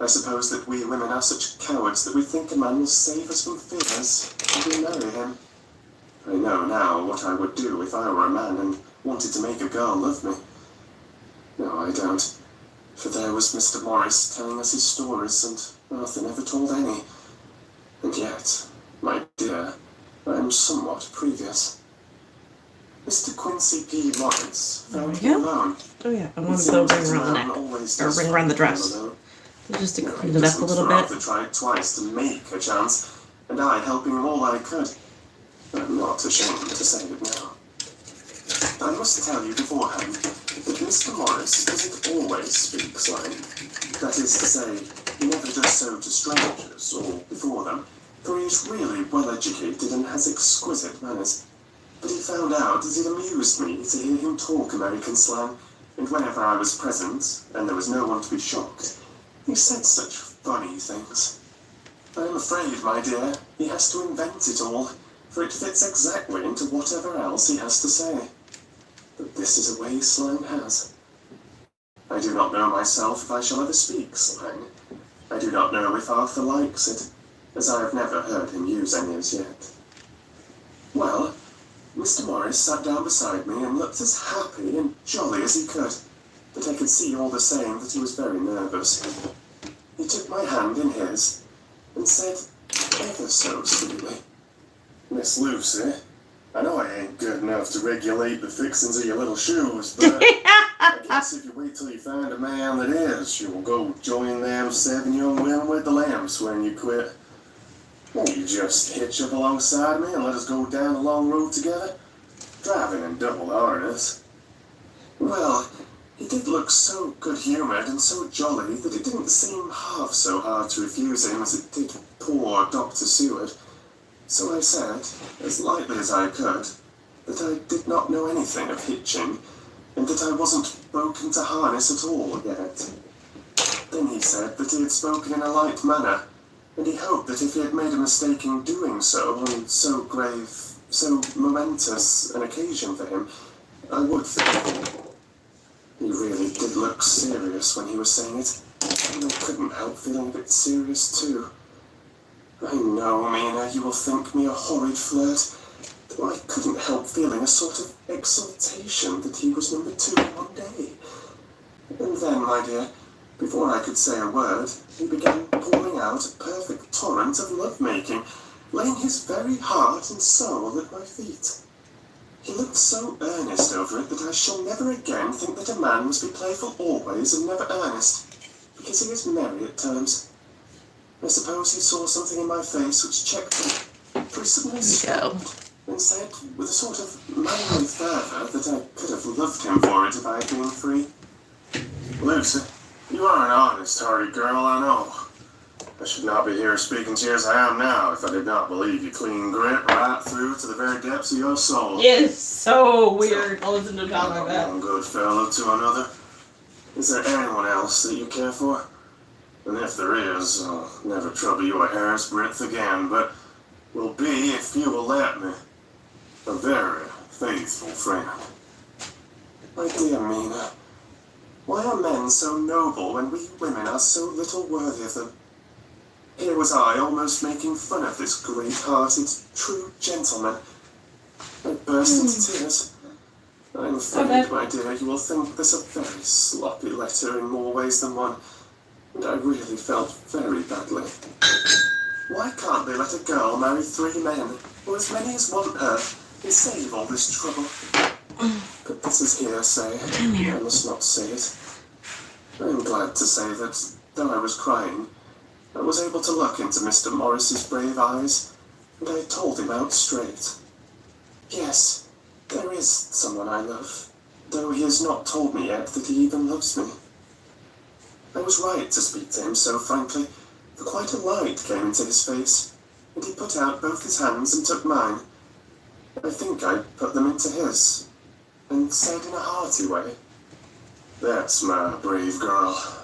I suppose that we women are such cowards that we think a man will save us from fears and we marry him. I know now what I would do if I were a man and wanted to make a girl love me. No, I don't. For there was Mr. Morris telling us his stories, and Arthur never told any. And yet, my dear, I am somewhat previous. Mr. Quincy P. Morris found me alone. Oh yeah, I wanted to ring around the neck. Or ring around the dress. Just to clean it up a little bit. Arthur tried twice to make a chance, and I helping him all I could. I'm not ashamed to say it now. I must tell you beforehand that Mr. Morris doesn't always speak slang. That is to say, he never does so to strangers or before them, for he is really well educated and has exquisite manners. But he found out that it amused me to hear him talk American slang, and whenever I was present, and there was no one to be shocked, he said such funny things. I am afraid, my dear, he has to invent it all, for it fits exactly into whatever else he has to say. But this is a way slang has. I do not know myself if I shall ever speak slang. I do not know if Arthur likes it, as I have never heard him use any as yet. Well, Mr. Morris sat down beside me and looked as happy and jolly as he could, but I could see all the same that he was very nervous. He took my hand in his and said, ever so sweetly, "Miss Lucy, I know I ain't good enough to regulate the fixings of your little shoes, but I guess if you wait till you find a man that is, you will go join them 7 young women with the lamps when you quit. Won't you just hitch up alongside me and let us go down the long road together? Driving in double harness." Well, he did look so good-humoured and so jolly that it didn't seem half so hard to refuse him as it did poor Dr. Seward. So I said, as lightly as I could, that I did not know anything of hitching, and that I wasn't broken to harness at all yet. Then he said that he had spoken in a light manner, and he hoped that if he had made a mistake in doing so on so grave, so momentous an occasion for him, I would forgive him. He really did look serious when he was saying it, and I couldn't help feeling a bit serious too. I know, Mina, you will think me a horrid flirt, though I couldn't help feeling a sort of exultation that he was number 2 one day. And then, my dear, before I could say a word, he began pouring out a perfect torrent of love-making, laying his very heart and soul at my feet. He looked so earnest over it that I shall never again think that a man must be playful always and never earnest, because he is merry at times. I suppose he saw something in my face which checked him, for he suddenly stopped and said, with a sort of manly fervour, that I could have loved him for it if I had been free. "Lucy, you are an honest, hearty girl, I know. I should not be here speaking to you as I am now if I did not believe you clean grit right through to the very depths of your soul. It's so weird. I'll listen to talk like that. One good fellow to another. Is there anyone else that you care for? And if there is, I'll never trouble you a hair's breadth again, but will be, if you will let me, a very faithful friend." My dear Mina, why are men so noble when we women are so little worthy of them? Here was I almost making fun of this great-hearted, true gentleman. I burst into tears. I'm afraid, my dear, you will think this a very sloppy letter in more ways than one, and I really felt very badly. Why can't they let a girl marry 3 men, or as many as want her, and save all this trouble? But this is hearsay. I must not say it. I am glad to say that, though I was crying, I was able to look into Mr. Morris's brave eyes, and I told him out straight. Yes, there is someone I love, though he has not told me yet that he even loves me. I was right to speak to him so frankly, for quite a light came into his face, and he put out both his hands and took mine. I think I put them into his, and said in a hearty way, "That's my brave girl.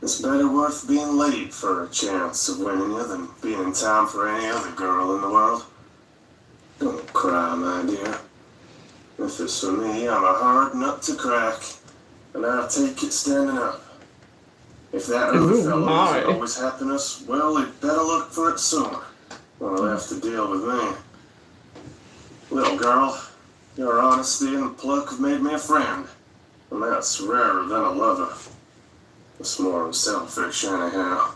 It's better worth being late for a chance of winning you than being in time for any other girl in the world. Don't cry, my dear. If it's for me, I'm a hard nut to crack, and I'll take it standing up. If that other fellow doesn't always happiness, well, he'd better look for it sooner, or he'll have to deal with me. Little girl, your honesty and pluck have made me a friend, and that's rarer than a lover. It's more unselfish, anyhow.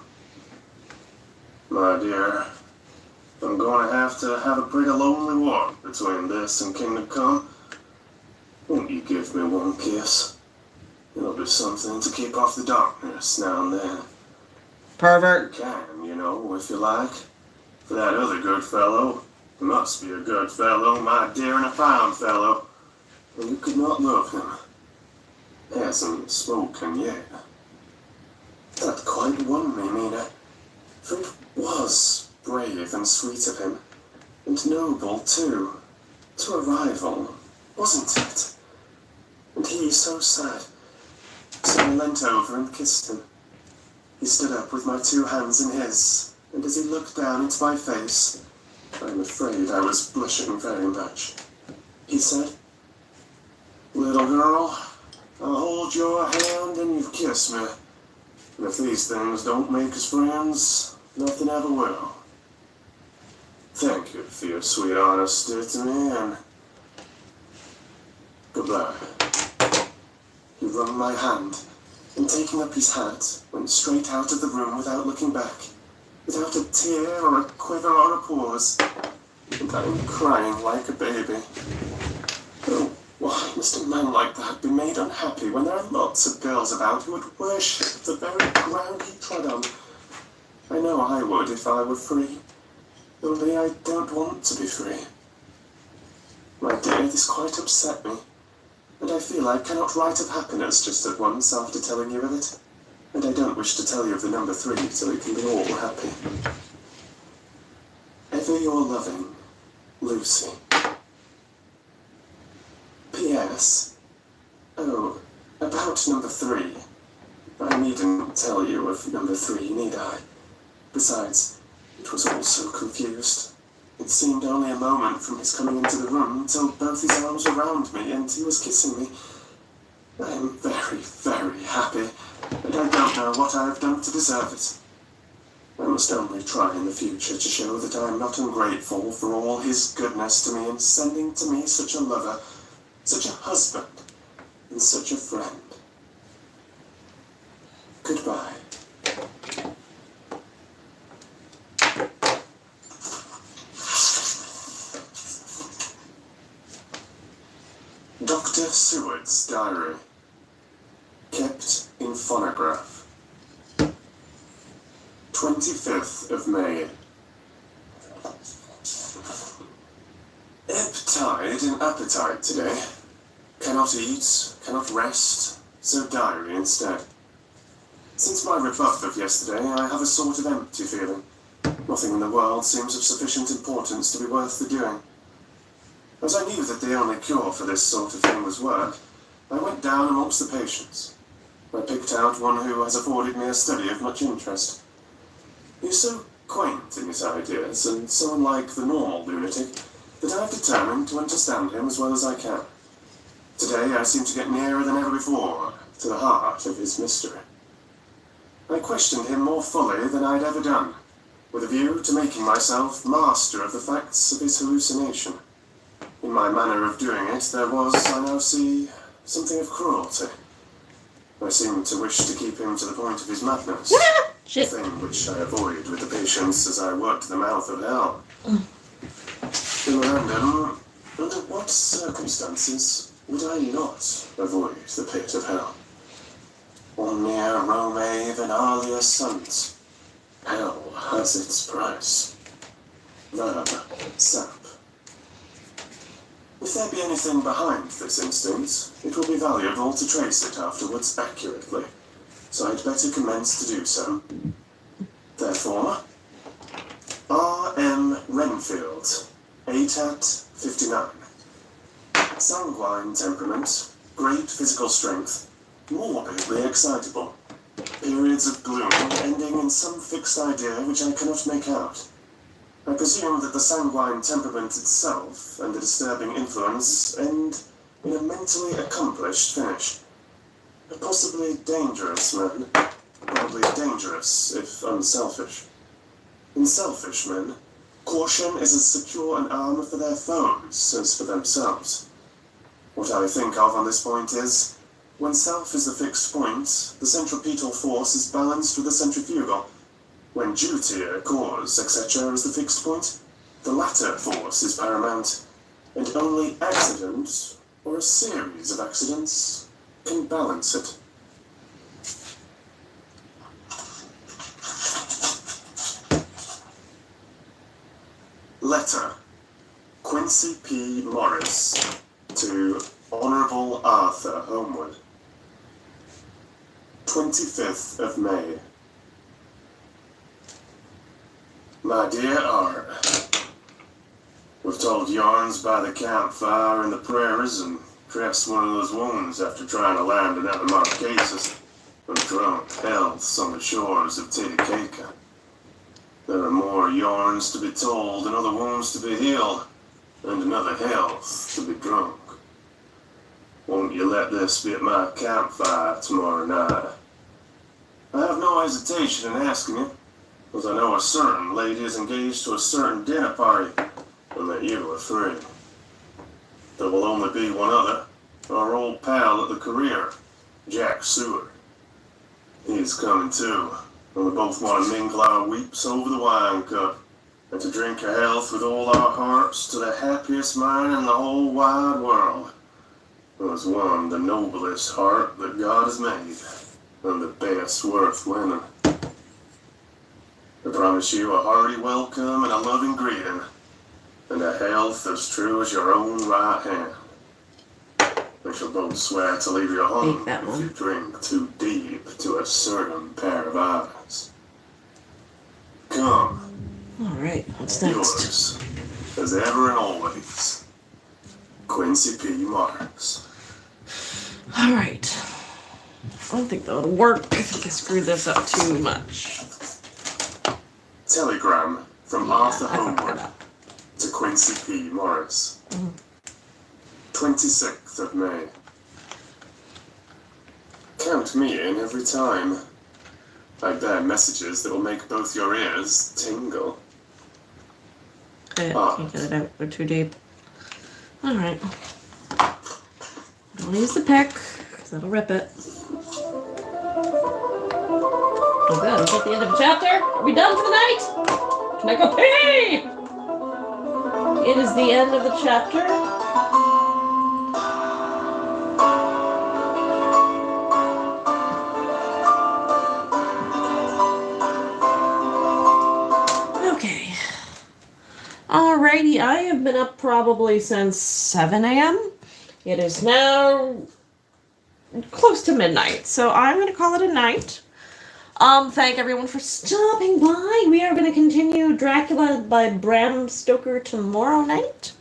My dear, I'm going to have a pretty lonely walk between this and Kingdom Come. Won't you give me one kiss? It'll be something to keep off the darkness now and then. Pervert. You can, you know, if you like. For that other good fellow, he must be a good fellow, my dear, and a fine fellow. And you could not love him. He hasn't spoken yet. That quite won me, Mina. For it was brave and sweet of him. And noble, too. To a rival, wasn't it? And he so sad. So I leant over and kissed him. He stood up with my 2 hands in his, and as he looked down into my face, I'm afraid I was blushing very much. He said, "Little girl, I'll hold your hand and you kiss me. And if these things don't make us friends, nothing ever will. Thank you for your sweet honesty to me, and goodbye." He wrung my hand, and taking up his hat, went straight out of the room without looking back, without a tear or a quiver or a pause, and I'm crying like a baby. Oh, why must a man like that be made unhappy when there are lots of girls about who would worship the very ground he trod on? I know I would if I were free, only I don't want to be free. My dear, this quite upset me, and I feel I cannot write of happiness just at once after telling you of it, and I don't wish to tell you of the number 3 till we can be all happy. Ever your loving, Lucy. P.S. Oh, about number 3. I needn't tell you of number 3, need I? Besides, it was all so confused. It seemed only a moment from his coming into the room until both his arms were round me and he was kissing me. I am very, very happy, and I don't know what I have done to deserve it. I must only try in the future to show that I am not ungrateful for all his goodness to me in sending to me such a lover, such a husband, and such a friend. Goodbye. Dr. Seward's diary, kept in phonograph. 25th of May. Ebb tide and appetite today. Cannot eat, cannot rest, so diary instead. Since my rebuff of yesterday, I have a sort of empty feeling. Nothing in the world seems of sufficient importance to be worth the doing. As I knew that the only cure for this sort of thing was work, I went down amongst the patients. I picked out one who has afforded me a study of much interest. He is so quaint in his ideas, and so unlike the normal lunatic, that I have determined to understand him as well as I can. Today I seem to get nearer than ever before to the heart of his mystery. I questioned him more fully than I'd ever done, with a view to making myself master of the facts of his hallucination. In my manner of doing it, there was, I now see, something of cruelty. I seemed to wish to keep him to the point of his madness. A Shit. thing which I avoid with the patience as I work to the mouth of hell. Memorandum, under what circumstances would I not avoid the pit of hell? Omnia Rome venalia sunt. Hell has its price. Verb, sap. If there be anything behind this instinct, it will be valuable to trace it afterwards accurately, so I'd better commence to do so. Therefore, R.M. Renfield, ATAT 59. Sanguine temperament, great physical strength, morbidly excitable. Periods of gloom ending in some fixed idea which I cannot make out. I presume that the sanguine temperament itself and the disturbing influence end in a mentally accomplished finish. A possibly dangerous man, probably dangerous if unselfish. In selfish men, caution is as secure an armour for their foes as for themselves. What I think of on this point is, when self is the fixed point, the centripetal force is balanced with the centrifugal. When duty, a cause, etc. is the fixed point, the latter force is paramount, and only accident, or a series of accidents, can balance it. Letter. Quincy P. Morris to Honourable Arthur Homewood. 25th of May. My dear Art, we've told yarns by the campfire in the prairies and dressed one of those wounds after trying to land another Marquesas and drunk healths on the shores of Titicaca. There are more yarns to be told and other wounds to be healed, and another health to be drunk. Won't you let this be at my campfire tomorrow night? I have no hesitation in asking you, because I know a certain lady is engaged to a certain dinner party, and that you are free. There will only be one other, our old pal at the career, Jack Seward. He's coming too, and we both want to mingle our weeps over the wine cup, and to drink a health with all our hearts to the happiest man in the whole wide world. There's one, the noblest heart that God has made, and the best worth winning. I promise you a hearty welcome and a loving greeting, and a health as true as your own right hand. We shall both swear to leave you home if you drink too deep to a certain pair of eyes. Come. Alright, what's next? Yours, as ever and always, Quincy P. Marks. Alright. I don't think that would work. I think I screwed this up too much. Telegram from Arthur Homewood to Quincy P. Morris. 26th of May. Count me in every time. I bear messages that will make both your ears tingle. Okay, I can't get it out. We're too deep. Alright. Don't use the pick, because that'll rip it. Oh god, is that the end of the chapter? Are we done for the night? Can I go pee? It is the end of the chapter. Okay. Alrighty, I have been up probably since 7 a.m. It is now close to midnight, so I'm going to call it a night. Thank everyone for stopping by. We are going to continue Dracula by Bram Stoker tomorrow night,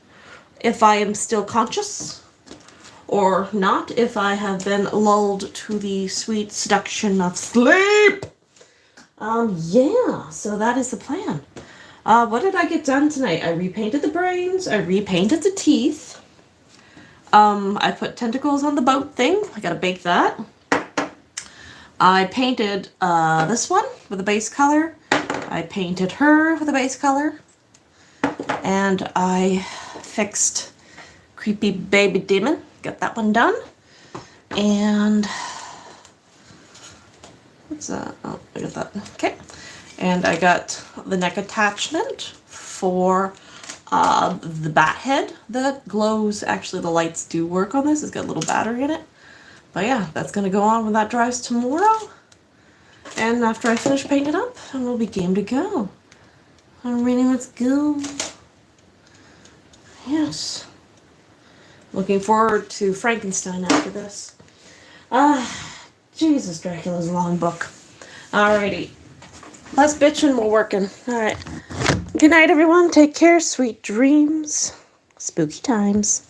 if I am still conscious, or not, if I have been lulled to the sweet seduction of sleep. Yeah, so that is the plan. What did I get done tonight? I repainted the brains, I repainted the teeth, I put tentacles on the boat thing, I gotta bake that. I painted this one with a base color. I painted her with a base color. And I fixed creepy baby demon. Got that one done. And what's that? Oh, I got that. Okay. And I got the neck attachment for the bat head that glows. Actually, the lights do work on this. It's got a little battery in it. But yeah, that's going to go on when that dries tomorrow. And after I finish painting it up, we'll be game to go. Alrighty, let's go. Yes. Looking forward to Frankenstein after this. Jesus, Dracula's a long book. Alrighty. Less bitching, more working. Alright. Good night, everyone. Take care. Sweet dreams. Spooky times.